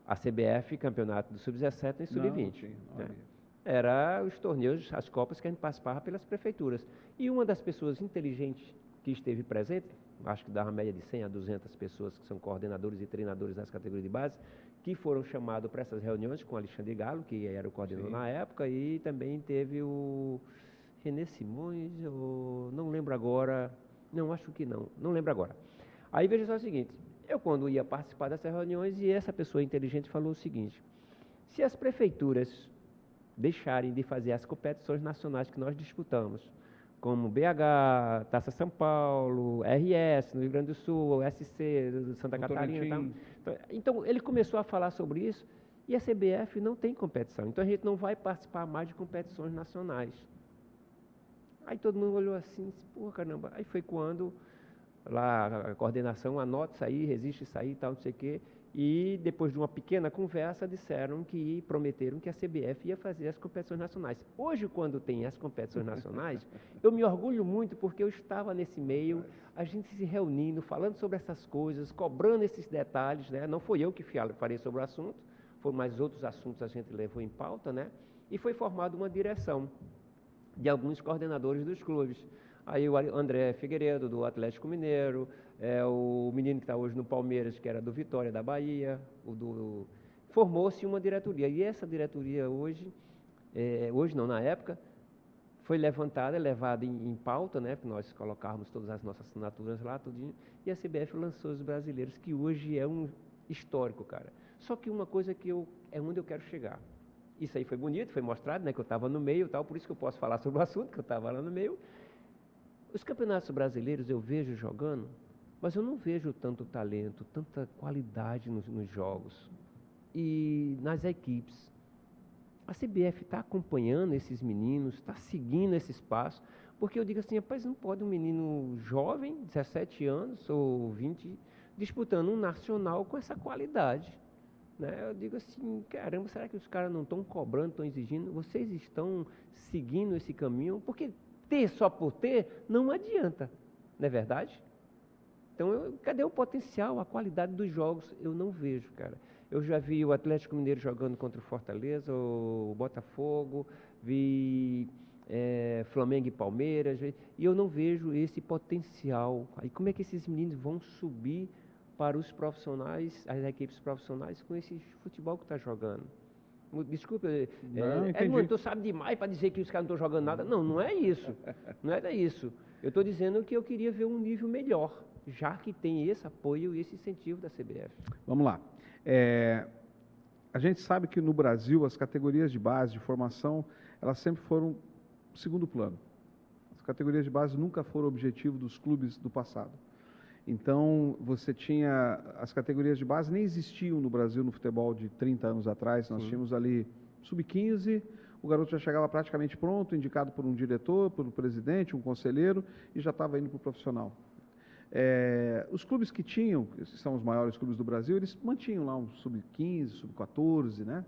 a CBF, campeonato do Sub-17 e Sub-20. Né? Era os torneios, as copas que a gente participava pelas prefeituras. E uma das pessoas inteligentes que esteve presente, acho que dava uma média de 100 a 200 pessoas que são coordenadores e treinadores das categorias de base, que foram chamados para essas reuniões com o Alexandre Galo, que era o coordenador na época, e também teve o René Simões, não lembro agora, não, acho que não lembro agora. Aí veja só o seguinte, eu quando ia participar dessas reuniões, e essa pessoa inteligente falou o seguinte, se as prefeituras deixarem de fazer as competições nacionais que nós disputamos, como BH, Taça São Paulo, RS, no Rio Grande do Sul, SC, Santa Catarina. Então, ele começou a falar sobre isso, e a CBF não tem competição. Então, a gente não vai participar mais de competições nacionais. Aí todo mundo olhou assim, disse, porra, caramba. Aí foi quando lá a coordenação anota isso aí, resiste isso aí e tal, não sei o quê. E depois de uma pequena conversa, prometeram que a CBF ia fazer as competições nacionais. Hoje, quando tem as competições nacionais, eu me orgulho muito porque eu estava nesse meio, a gente se reunindo, falando sobre essas coisas, cobrando esses detalhes, né? Não foi eu que falei sobre o assunto, foram mais outros assuntos a gente levou em pauta, né? E foi formada uma direção de alguns coordenadores dos clubes. Aí o André Figueiredo, do Atlético Mineiro, o menino que está hoje no Palmeiras, que era do Vitória, da Bahia, formou-se uma diretoria. E essa diretoria hoje não, na época, foi levada em pauta, né, que nós colocávamos todas as nossas assinaturas lá, tudinho, e a CBF lançou os brasileiros, que hoje é um histórico, cara. Só que uma coisa é onde eu quero chegar. Isso aí foi bonito, foi mostrado, né, que eu estava no meio e tal, por isso que eu posso falar sobre o assunto, que eu estava lá no meio. Os campeonatos brasileiros eu vejo jogando, mas eu não vejo tanto talento, tanta qualidade nos jogos e nas equipes. A CBF está acompanhando esses meninos, está seguindo esses passos, porque eu digo assim, rapaz, não pode um menino jovem, 17 anos ou 20, disputando um nacional com essa qualidade. Né? Eu digo assim, caramba, será que os caras não estão cobrando, estão exigindo? Vocês estão seguindo esse caminho? Porque ter só por ter não adianta, não é verdade? Então, cadê o potencial, a qualidade dos jogos? Eu não vejo, cara. Eu já vi o Atlético Mineiro jogando contra o Fortaleza, o Botafogo, vi Flamengo e Palmeiras, e eu não vejo esse potencial. Aí como é que esses meninos vão subir para os profissionais, as equipes profissionais, com esse futebol que está jogando? Desculpa, Edmundo, tu sabe demais para dizer que os caras não estão jogando nada. Não, não é isso. Não é isso. Eu estou dizendo que eu queria ver um nível melhor, já que tem esse apoio e esse incentivo da CBF. Vamos lá. A gente sabe que no Brasil as categorias de base, de formação, elas sempre foram segundo plano. As categorias de base nunca foram objetivo dos clubes do passado. Então, você tinha, as categorias de base nem existiam no Brasil no futebol de 30 anos atrás, nós tínhamos ali sub-15, o garoto já chegava praticamente pronto, indicado por um diretor, por um presidente, um conselheiro, e já estava indo para o profissional. Os clubes que tinham, que são os maiores clubes do Brasil, eles mantinham lá um sub-15, sub-14, né?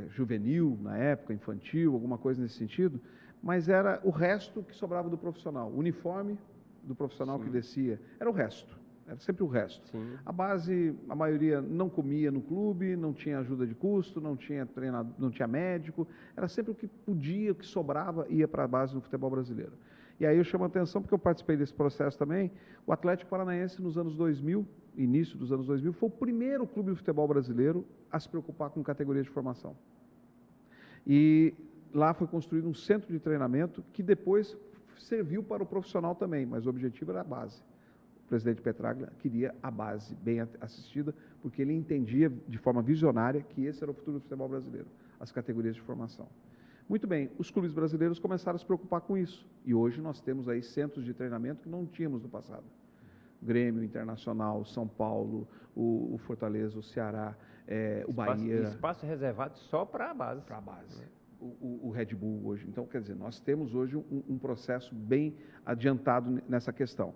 Juvenil, na época, infantil, alguma coisa nesse sentido, mas era o resto que sobrava do profissional, o uniforme do profissional que descia, era o resto, era sempre o resto. Sim. A base, a maioria não comia no clube, não tinha ajuda de custo, não tinha treinador, não tinha médico, era sempre o que podia, o que sobrava, ia para a base do futebol brasileiro. E aí eu chamo a atenção, porque eu participei desse processo também, o Atlético Paranaense nos anos 2000, início dos anos 2000, foi o primeiro clube do futebol brasileiro a se preocupar com categoria de formação. E lá foi construído um centro de treinamento que depois serviu para o profissional também, mas o objetivo era a base. O presidente Petraglia queria a base bem assistida, porque ele entendia de forma visionária que esse era o futuro do futebol brasileiro, as categorias de formação. Muito bem, os clubes brasileiros começaram a se preocupar com isso, e hoje nós temos aí centros de treinamento que não tínhamos no passado. Grêmio, Internacional, São Paulo, o Fortaleza, o Ceará, o Bahia. Espaço reservado só para a base. Para a base. O Red Bull hoje. Então, quer dizer, nós temos hoje um processo bem adiantado nessa questão.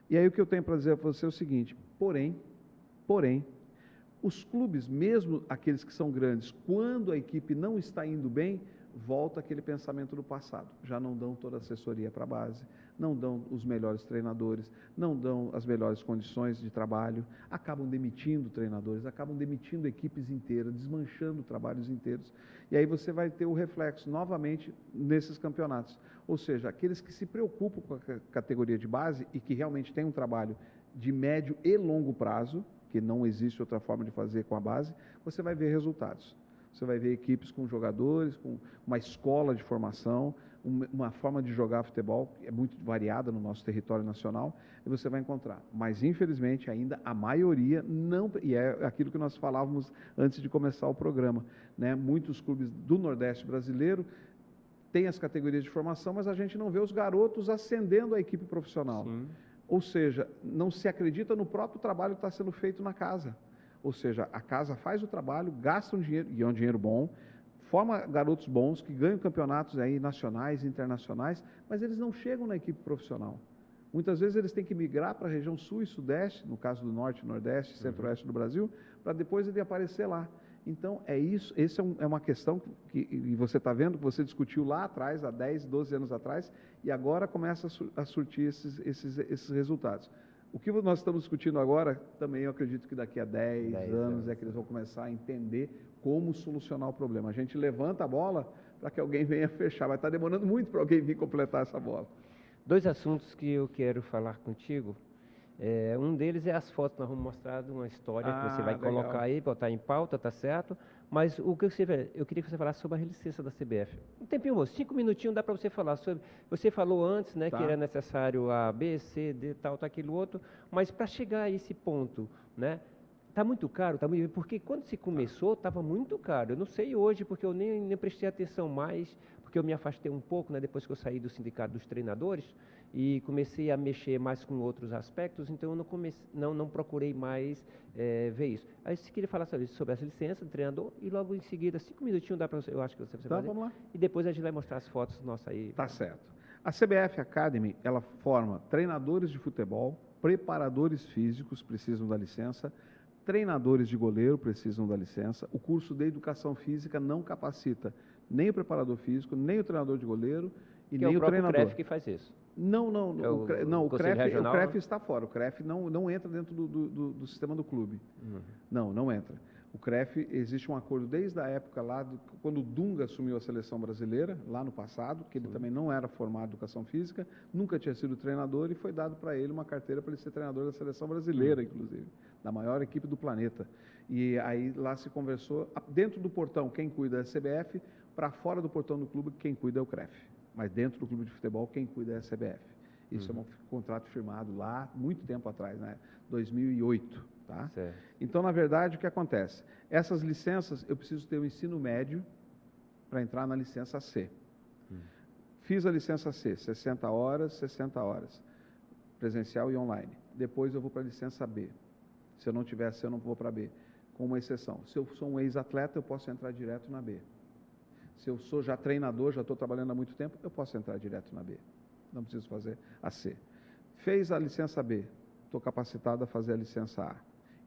E aí o que eu tenho para dizer para você é o seguinte, porém, os clubes, mesmo aqueles que são grandes, quando a equipe não está indo bem, volta aquele pensamento do passado. Já não dão toda a assessoria para a base, não dão os melhores treinadores, não dão as melhores condições de trabalho, acabam demitindo treinadores, acabam demitindo equipes inteiras, desmanchando trabalhos inteiros. E aí você vai ter o reflexo novamente nesses campeonatos. Ou seja, aqueles que se preocupam com a categoria de base e que realmente têm um trabalho de médio e longo prazo, que não existe outra forma de fazer com a base, você vai ver resultados. Você vai ver equipes com jogadores, com uma escola de formação, uma forma de jogar futebol que é muito variada no nosso território nacional, e você vai encontrar. Mas, infelizmente, ainda a maioria não... E é aquilo que nós falávamos antes de começar o programa, né? Muitos clubes do Nordeste brasileiro têm as categorias de formação, mas a gente não vê os garotos ascendendo a equipe profissional. Sim. Ou seja, não se acredita no próprio trabalho que está sendo feito na casa. Ou seja, a casa faz o trabalho, gasta um dinheiro, e é um dinheiro bom, forma garotos bons que ganham campeonatos aí nacionais e internacionais, mas eles não chegam na equipe profissional. Muitas vezes eles têm que migrar para a região sul e sudeste, no caso do norte, nordeste, centro-oeste do Brasil, para depois ele aparecer lá. Então, é isso, essa é uma questão que e você está vendo, que você discutiu lá atrás, há 10, 12 anos atrás, e agora começa a surtir esses resultados. O que nós estamos discutindo agora, também eu acredito que daqui a 10 anos é que eles vão começar a entender como solucionar o problema. A gente levanta a bola para que alguém venha fechar, vai estar demorando muito para alguém vir completar essa bola. 2 assuntos que eu quero falar contigo. Um deles é as fotos, nós vamos mostrar uma história que você vai colocar aí, botar em pauta, tá certo? Mas eu queria que você falasse sobre a licença da CBF. Um tempinho, 5 minutinhos dá para você falar sobre. Você falou antes, né, que era necessário A, B, C, D, tal, aquilo outro, mas para chegar a esse ponto, né? Está muito caro, porque quando se começou estava muito caro. Eu não sei hoje, porque eu nem prestei atenção mais, porque eu me afastei um pouco, né, depois que eu saí do sindicato dos treinadores e comecei a mexer mais com outros aspectos, então eu não procurei mais ver isso. Aí você queria falar sobre essa licença de treinador e logo em seguida, 5 minutinhos dá para você, eu acho que você vai fazer. Vamos lá. E depois a gente vai mostrar as fotos nossas aí. Tá certo. A CBF Academy, ela forma treinadores de futebol, preparadores físicos, precisam da licença, treinadores de goleiro precisam da licença. O curso de educação física não capacita nem o preparador físico, nem o treinador de goleiro e nem o treinador. É o CREF que faz isso. Não, o CREF está fora. O CREF não entra dentro do sistema do clube. Não entra. O CREF, existe um acordo desde a época lá, quando o Dunga assumiu a seleção brasileira, lá no passado, que ele também não era formado em educação física, nunca tinha sido treinador e foi dado para ele uma carteira para ele ser treinador da seleção brasileira, inclusive, da maior equipe do planeta. E aí lá se conversou, dentro do portão quem cuida é a CBF, para fora do portão do clube quem cuida é o CREF. Mas dentro do clube de futebol quem cuida é a CBF. Isso é um contrato firmado lá, muito tempo atrás, né? 2008. Tá? Então, na verdade, o que acontece? Essas licenças, eu preciso ter o ensino médio para entrar na licença C. Fiz a licença C, 60 horas, presencial e online. Depois eu vou para a licença B. Se eu não tiver C, eu não vou para B, com uma exceção. Se eu sou um ex-atleta, eu posso entrar direto na B. Se eu sou já treinador, já estou trabalhando há muito tempo, eu posso entrar direto na B. Não preciso fazer a C. Fez a licença B, estou capacitado a fazer a licença A.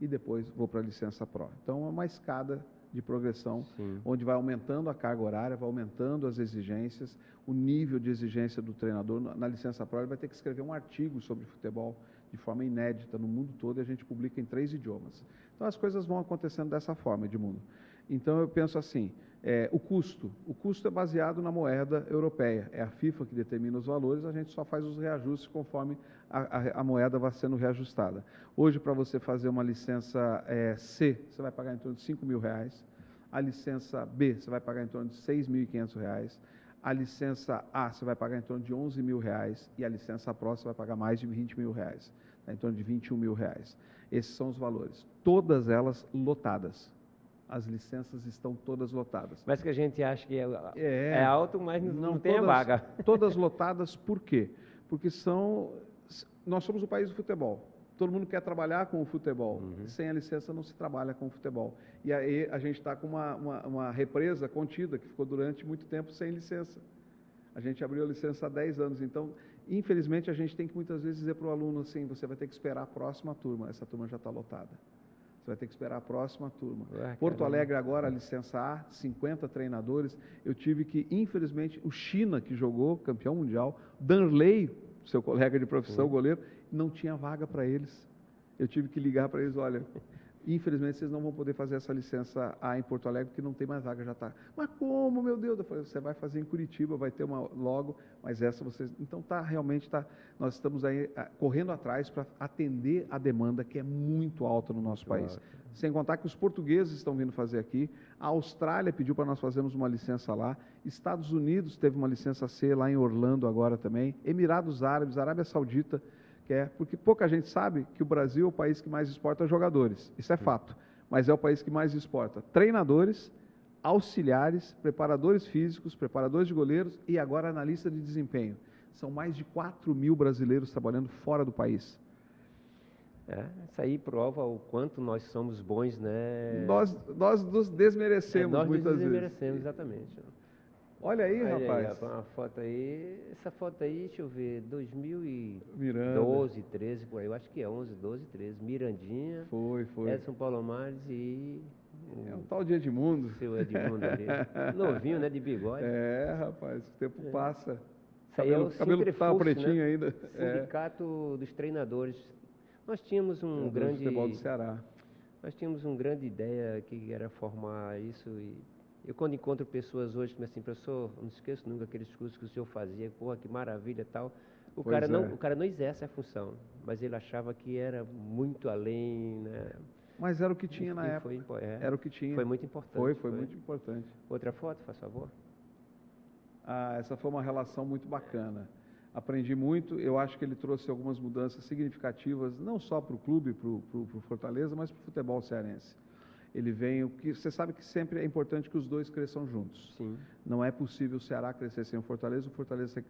E depois vou para a licença Pro. Então, é uma escada de progressão, onde vai aumentando a carga horária, vai aumentando as exigências, o nível de exigência do treinador. Na licença Pro, ele vai ter que escrever um artigo sobre futebol de forma inédita no mundo todo, e a gente publica em 3 idiomas. Então, as coisas vão acontecendo dessa forma, Edmundo. Então, eu penso assim, o custo é baseado na moeda europeia, é a FIFA que determina os valores, a gente só faz os reajustes conforme a moeda vai sendo reajustada. Hoje, para você fazer uma licença C, você vai pagar em torno de R$5.000, a licença B, você vai pagar em torno de R$6.500, a licença A, você vai pagar em torno de R$11.000, e a licença Pro, você vai pagar mais de R$20.000, em torno de R$21.000. Esses são os valores. Todas elas lotadas. As licenças estão todas lotadas. Mas que a gente acha que é alto, mas não tem a vaga. Todas lotadas, por quê? Porque nós somos o país do futebol. Todo mundo quer trabalhar com o futebol. Sem a licença não se trabalha com o futebol. E aí a gente está com uma represa contida, que ficou durante muito tempo sem licença. A gente abriu a licença há 10 anos. Então, infelizmente, a gente tem que muitas vezes dizer para o aluno assim, você vai ter que esperar a próxima turma. Essa turma já está lotada. Você vai ter que esperar a próxima turma. Porto Alegre agora, a licença A, 50 treinadores. Eu tive que, infelizmente, o China, que jogou, campeão mundial, Danley, seu colega de profissão, goleiro, não tinha vaga para eles. Eu tive que ligar para eles, olha, infelizmente vocês não vão poder fazer essa licença A em Porto Alegre, porque não tem mais vaga, já está. Mas como, meu Deus? Eu falei, você vai fazer em Curitiba, vai ter uma logo, mas essa vocês... Então nós estamos aí correndo atrás para atender a demanda que é muito alta no nosso país. Sem contar que os portugueses estão vindo fazer aqui, a Austrália pediu para nós fazermos uma licença lá, Estados Unidos teve uma licença C lá em Orlando agora também, Emirados Árabes, Arábia Saudita, porque pouca gente sabe que o Brasil é o país que mais exporta jogadores, isso é fato, mas é o país que mais exporta treinadores, auxiliares, preparadores físicos, preparadores de goleiros e agora analista de desempenho. São mais de 4.000 brasileiros trabalhando fora do país. Isso aí prova o quanto nós somos bons, né? Nós nos desmerecemos muitas vezes. Nós nos desmerecemos, exatamente. Olha aí, rapaz. Aí, uma foto aí, essa foto aí, deixa eu ver, 2012, 13, por aí, eu acho que é 11, 12, 13, Mirandinha, foi. Edson Palomares e... É um tal de Edmundo. Seu Edmundo ali, novinho, né, de bigode. Rapaz, o tempo passa. Isso aí é o cabelo tá pretinho, né? Ainda. Sindicato dos Treinadores. Nós tínhamos um grande... futebol do Ceará. Nós tínhamos uma grande ideia que era formar isso e... Eu, quando encontro pessoas hoje que me assim, professor, não esqueço nunca aqueles cursos que o senhor fazia, porra, que maravilha e tal. O cara não exerce a função, mas ele achava que era muito além, né? Mas era o que tinha na época. Era o que tinha. Foi muito importante. Foi muito importante. Outra foto, faz favor. Essa foi uma relação muito bacana. Aprendi muito, eu acho que ele trouxe algumas mudanças significativas, não só para o clube, para o Fortaleza, mas para o futebol cearense. Ele veio, que você sabe que sempre é importante que os dois cresçam juntos. Sim. Não é possível o Ceará crescer sem o Fortaleza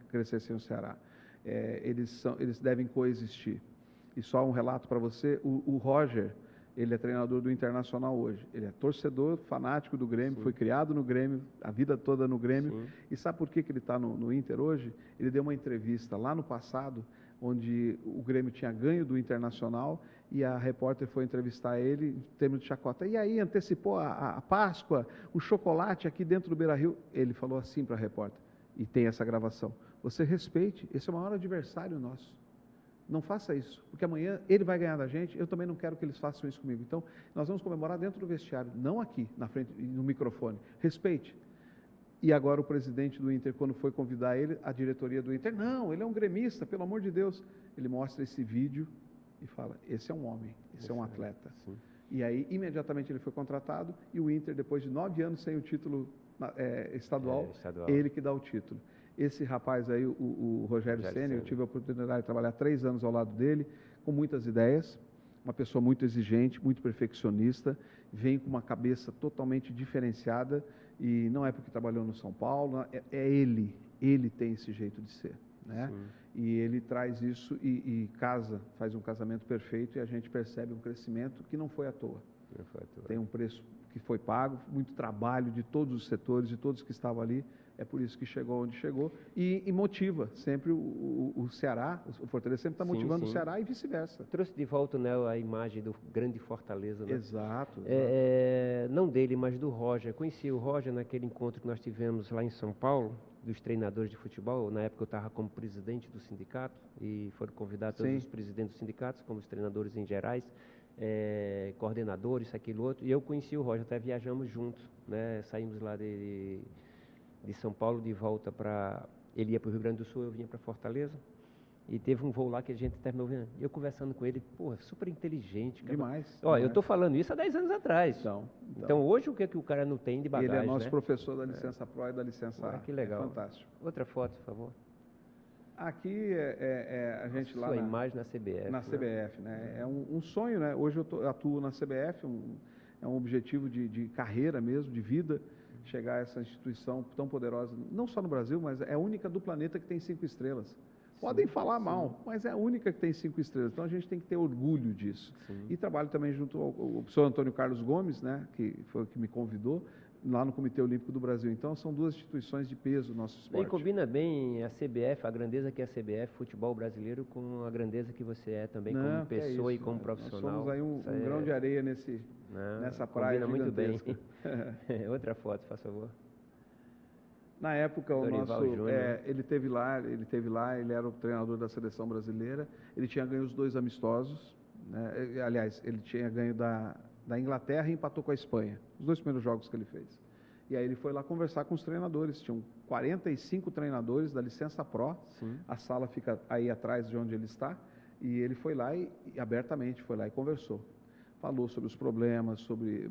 crescer sem o Ceará. Eles devem coexistir. E só um relato para você, o Roger, ele é treinador do Internacional hoje. Ele é torcedor fanático do Grêmio, Sim. Foi criado no Grêmio, a vida toda no Grêmio. Sim. E sabe por que ele está no Inter hoje? Ele deu uma entrevista lá no passado, onde o Grêmio tinha ganho do Internacional e a repórter foi entrevistar ele em termos de chacota. E aí, antecipou a Páscoa, o chocolate aqui dentro do Beira-Rio. Ele falou assim para a repórter, e tem essa gravação, você respeite, esse é o maior adversário nosso. Não faça isso, porque amanhã ele vai ganhar da gente, eu também não quero que eles façam isso comigo. Então, nós vamos comemorar dentro do vestiário, não aqui, na frente, no microfone. Respeite. E agora o presidente do Inter, quando foi convidar ele, a diretoria do Inter, não, ele é um gremista, pelo amor de Deus. Ele mostra esse vídeo e fala, esse é um homem, esse é um atleta. Sim. E aí, imediatamente ele foi contratado e o Inter, depois de 9 anos sem o título estadual, ele que dá o título. Esse rapaz aí, o Rogério Ceni, eu tive a oportunidade de trabalhar 3 anos ao lado dele, com muitas ideias, uma pessoa muito exigente, muito perfeccionista, vem com uma cabeça totalmente diferenciada, e não é porque trabalhou no São Paulo, ele tem esse jeito de ser, né? Sim. E ele traz isso e faz um casamento perfeito, e a gente percebe um crescimento que não foi à toa. Tem um preço que foi pago, muito trabalho de todos os setores, de todos que estavam ali. É por isso que chegou onde chegou. E motiva sempre o Ceará, o Fortaleza sempre está motivando o Ceará e vice-versa. Trouxe de volta, né, a imagem do grande Fortaleza, né? Exato. Não dele, mas do Roger. Conheci o Roger naquele encontro que nós tivemos lá em São Paulo, dos treinadores de futebol. Na época eu estava como presidente do sindicato e foram convidados todos os presidentes dos sindicatos, como os treinadores em gerais, coordenadores, aquilo outro. E eu conheci o Roger, até viajamos juntos, né? Saímos lá de São Paulo de volta para... Ele ia para o Rio Grande do Sul, eu vinha para Fortaleza. E teve um voo lá que a gente terminou vendo. Eu conversando com ele, pô, super inteligente. Demais. Eu estou falando isso há 10 anos atrás. Então hoje o que o cara não tem de bagagem, ele é nosso, né? Professor da licença Pro e da licença A. Que legal. Fantástico. Outra foto, por favor. Aqui a gente lá... Sua imagem na CBF. Na CBF, né? É um sonho, né? Hoje eu atuo na CBF, é um objetivo de carreira mesmo, de vida, chegar a essa instituição tão poderosa, não só no Brasil, mas é a única do planeta que tem 5 estrelas. Podem falar mal, mas é a única que tem 5 estrelas. Então a gente tem que ter orgulho disso. Sim. E trabalho também junto ao professor Antônio Carlos Gomes, né, que foi o que me convidou, lá no Comitê Olímpico do Brasil. Então são 2 instituições de peso no nosso esporte. E combina bem a CBF, a grandeza que é a CBF, futebol brasileiro, com a grandeza que você é também como pessoa e como profissional. Nós somos aí um grão de areia nessa praia combina gigantesca. Muito bem. Outra foto, por favor. Na época, Dorival Júnior. ele teve lá, ele era o treinador da seleção brasileira, ele tinha ganho os 2 amistosos, né? Aliás, ele tinha ganho da Inglaterra e empatou com a Espanha, os 2 primeiros jogos que ele fez. E aí ele foi lá conversar com os treinadores, tinham 45 treinadores da licença Pro, a sala fica aí atrás de onde ele está, e ele foi lá e abertamente foi lá e conversou. Falou sobre os problemas,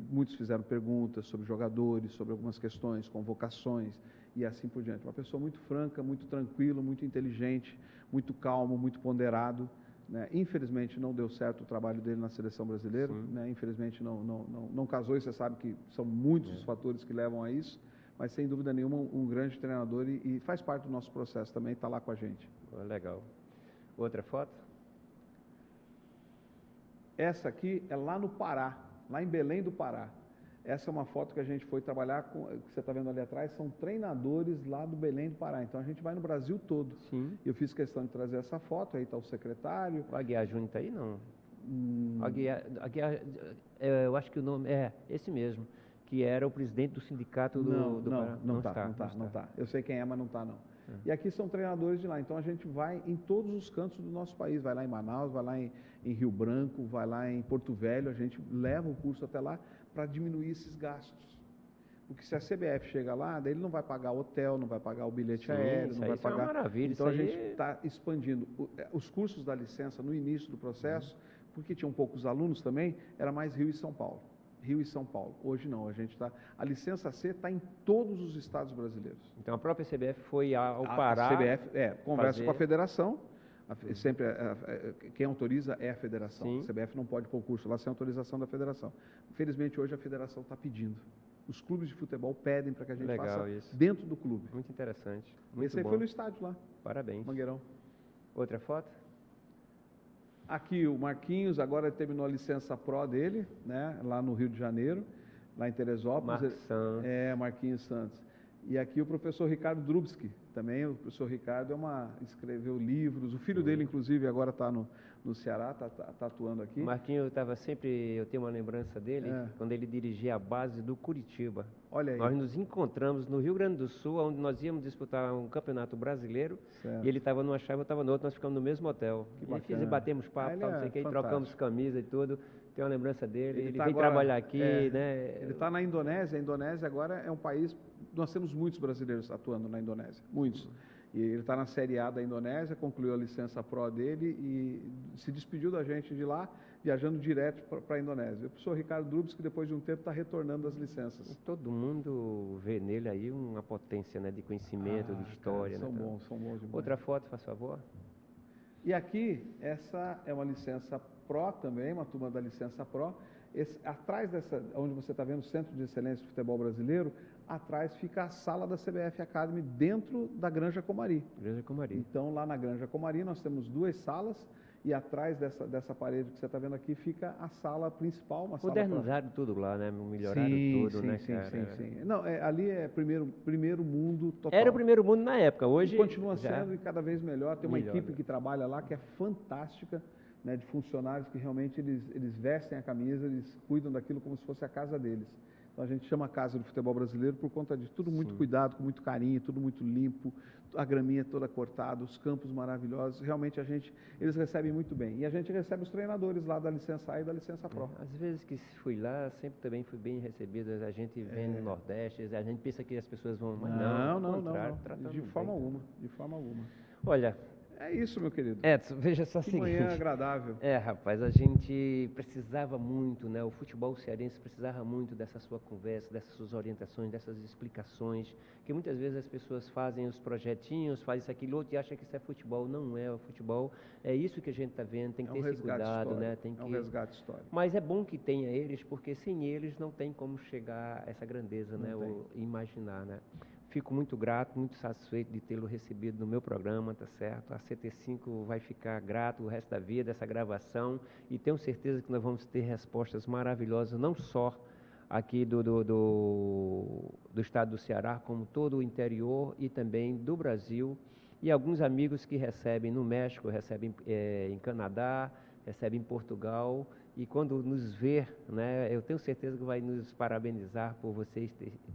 muitos fizeram perguntas sobre jogadores, sobre algumas questões, convocações e assim por diante. Uma pessoa muito franca, muito tranquilo, muito inteligente, muito calmo, muito ponderado, né? Infelizmente não deu certo o trabalho dele na seleção brasileira, né? Infelizmente não casou, e você sabe que são muitos os fatores que levam a isso, mas sem dúvida nenhuma um grande treinador e faz parte do nosso processo também, está lá com a gente. Legal. Outra foto? Essa aqui é lá no Pará, lá em Belém do Pará. Essa é uma foto que a gente foi trabalhar com, que você está vendo ali atrás, são treinadores lá do Belém do Pará. Então a gente vai no Brasil todo. Sim. Eu fiz questão de trazer essa foto, aí está o secretário. O Aguiar Júnior está aí, não? Aguiar, eu acho que o nome é esse mesmo, que era o presidente do sindicato do Pará. Não está. Eu sei quem é, mas não está, não. E aqui são treinadores de lá, então a gente vai em todos os cantos do nosso país, vai lá em Manaus, vai lá em Rio Branco, vai lá em Porto Velho, a gente leva o curso até lá para diminuir esses gastos. Porque se a CBF chega lá, daí ele não vai pagar hotel, não vai pagar o bilhete aéreo, não vai pagar... É uma maravilha, então a gente está expandindo. Os cursos da licença no início do processo, porque tinham poucos alunos também, era mais Rio e São Paulo. Rio e São Paulo. Hoje não, a licença C está em todos os estados brasileiros. Então a própria CBF foi ao Pará... A CBF, conversa com a federação, sempre quem autoriza é a federação. Sim. A CBF não pode pôr o curso lá sem autorização da federação. Infelizmente hoje a federação está pedindo. Os clubes de futebol pedem para que a gente faça isso dentro do clube. Muito interessante. Muito Esse aí bom. foi no estádio lá. Parabéns. Mangueirão. Outra foto? Aqui o Marquinhos, agora terminou a licença Pro dele, né, lá no Rio de Janeiro, lá em Teresópolis. Marquinhos Santos. E aqui o professor Ricardo Drubski, também o professor Ricardo escreveu livros, o filho dele inclusive agora está no Ceará, está atuando aqui. Marquinhos eu tenho uma lembrança dele, quando ele dirigia a base do Curitiba. Olha aí. Nós nos encontramos no Rio Grande do Sul, onde nós íamos disputar um campeonato brasileiro, e ele estava numa chave, eu estava no outro, nós ficamos no mesmo hotel. E batemos papo, não sei o que, trocamos camisa e tudo. Tem uma lembrança dele, ele veio trabalhar aqui, né? Ele está na Indonésia, a Indonésia agora é um país, nós temos muitos brasileiros atuando na Indonésia, muitos. E ele está na Série A da Indonésia, concluiu a licença Pro dele e se despediu da gente de lá, viajando direto para a Indonésia. O professor Ricardo Drubs, que depois de um tempo está retornando as licenças. Todo mundo vê nele aí uma potência, né, de conhecimento, de história. São bons demais. Outra foto, faz favor. E aqui, essa é uma licença Pro também, uma turma da licença Pro. Atrás onde você está vendo o Centro de Excelência do Futebol Brasileiro, atrás fica a sala da CBF Academy dentro da Granja Comari. Granja Comari. Então, lá na Granja Comari, nós temos 2 salas e atrás dessa parede que você está vendo aqui fica a sala principal, uma sala... Modernizaram tudo lá, né? Melhoraram tudo, né, cara? Sim. Não, ali é primeiro mundo total. Era o primeiro mundo na época, hoje... E continua sendo e cada vez melhor. Tem uma equipe que trabalha lá que é fantástica, né, de funcionários que realmente eles vestem a camisa, eles cuidam daquilo como se fosse a casa deles. Então a gente chama a Casa do Futebol Brasileiro por conta de tudo muito cuidado, com muito carinho, tudo muito limpo, a graminha toda cortada, os campos maravilhosos. Realmente eles recebem muito bem. E a gente recebe os treinadores lá da licença A e da licença Pro. Às vezes que fui lá, sempre também fui bem recebido. A gente vem no Nordeste, a gente pensa que as pessoas vão... Mas não. De forma alguma. Olha... É isso, meu querido. Edson, veja só o seguinte. Manhã agradável. Rapaz, a gente precisava muito, né? O futebol cearense precisava muito dessa sua conversa, dessas suas orientações, dessas explicações, que muitas vezes as pessoas fazem os projetinhos, fazem isso, aquilo, outro e acham que isso é futebol. Não é o futebol. É isso que a gente está vendo, tem que ter esse cuidado, né? É um resgate histórico. Mas é bom que tenha eles, porque sem eles não tem como chegar a essa grandeza, né? Ou imaginar, né? Fico muito grato, muito satisfeito de tê-lo recebido no meu programa, tá certo? A CT5 vai ficar grato o resto da vida dessa gravação e tenho certeza que nós vamos ter respostas maravilhosas, não só aqui do estado do Ceará, como todo o interior e também do Brasil. E alguns amigos que recebem no México, recebem em Canadá, recebem em Portugal. E quando nos ver, né, eu tenho certeza que vai nos parabenizar por vocês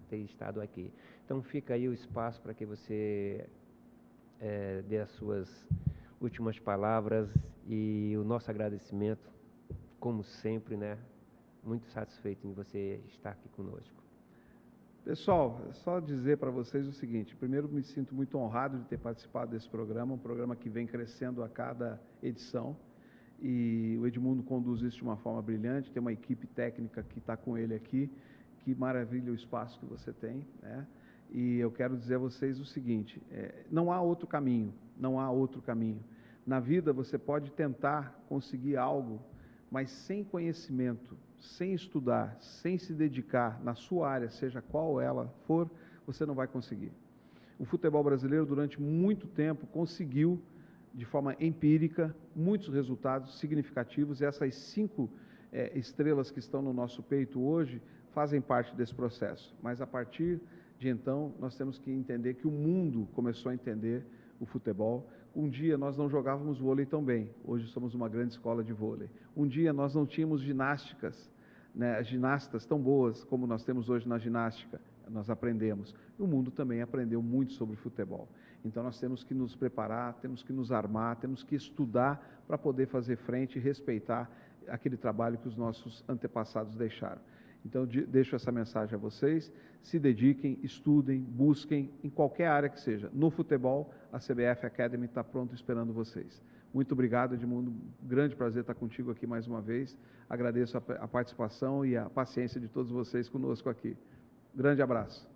ter estado aqui. Então fica aí o espaço para que você dê as suas últimas palavras e o nosso agradecimento, como sempre, né? Muito satisfeito em você estar aqui conosco. Pessoal, só dizer para vocês o seguinte: primeiro, me sinto muito honrado de ter participado desse programa, um programa que vem crescendo a cada edição. E o Edmundo conduz isso de uma forma brilhante, tem uma equipe técnica que está com ele aqui, que maravilha o espaço que você tem, né? E eu quero dizer a vocês o seguinte, não há outro caminho. Na vida você pode tentar conseguir algo, mas sem conhecimento, sem estudar, sem se dedicar na sua área, seja qual ela for, você não vai conseguir. O futebol brasileiro durante muito tempo conseguiu, de forma empírica, muitos resultados significativos, e essas 5 estrelas que estão no nosso peito hoje fazem parte desse processo. Mas a partir de então, nós temos que entender que o mundo começou a entender o futebol. Um dia nós não jogávamos vôlei tão bem, hoje somos uma grande escola de vôlei. Um dia nós não tínhamos ginásticas, né, ginastas tão boas como nós temos hoje na ginástica, nós aprendemos. E o mundo também aprendeu muito sobre futebol. Então nós temos que nos preparar, temos que nos armar, temos que estudar para poder fazer frente e respeitar aquele trabalho que os nossos antepassados deixaram. Então deixo essa mensagem a vocês, se dediquem, estudem, busquem, em qualquer área que seja. No futebol, a CBF Academy está pronto esperando vocês. Muito obrigado, Edmundo, grande prazer estar contigo aqui mais uma vez. Agradeço a participação e a paciência de todos vocês conosco aqui. Grande abraço.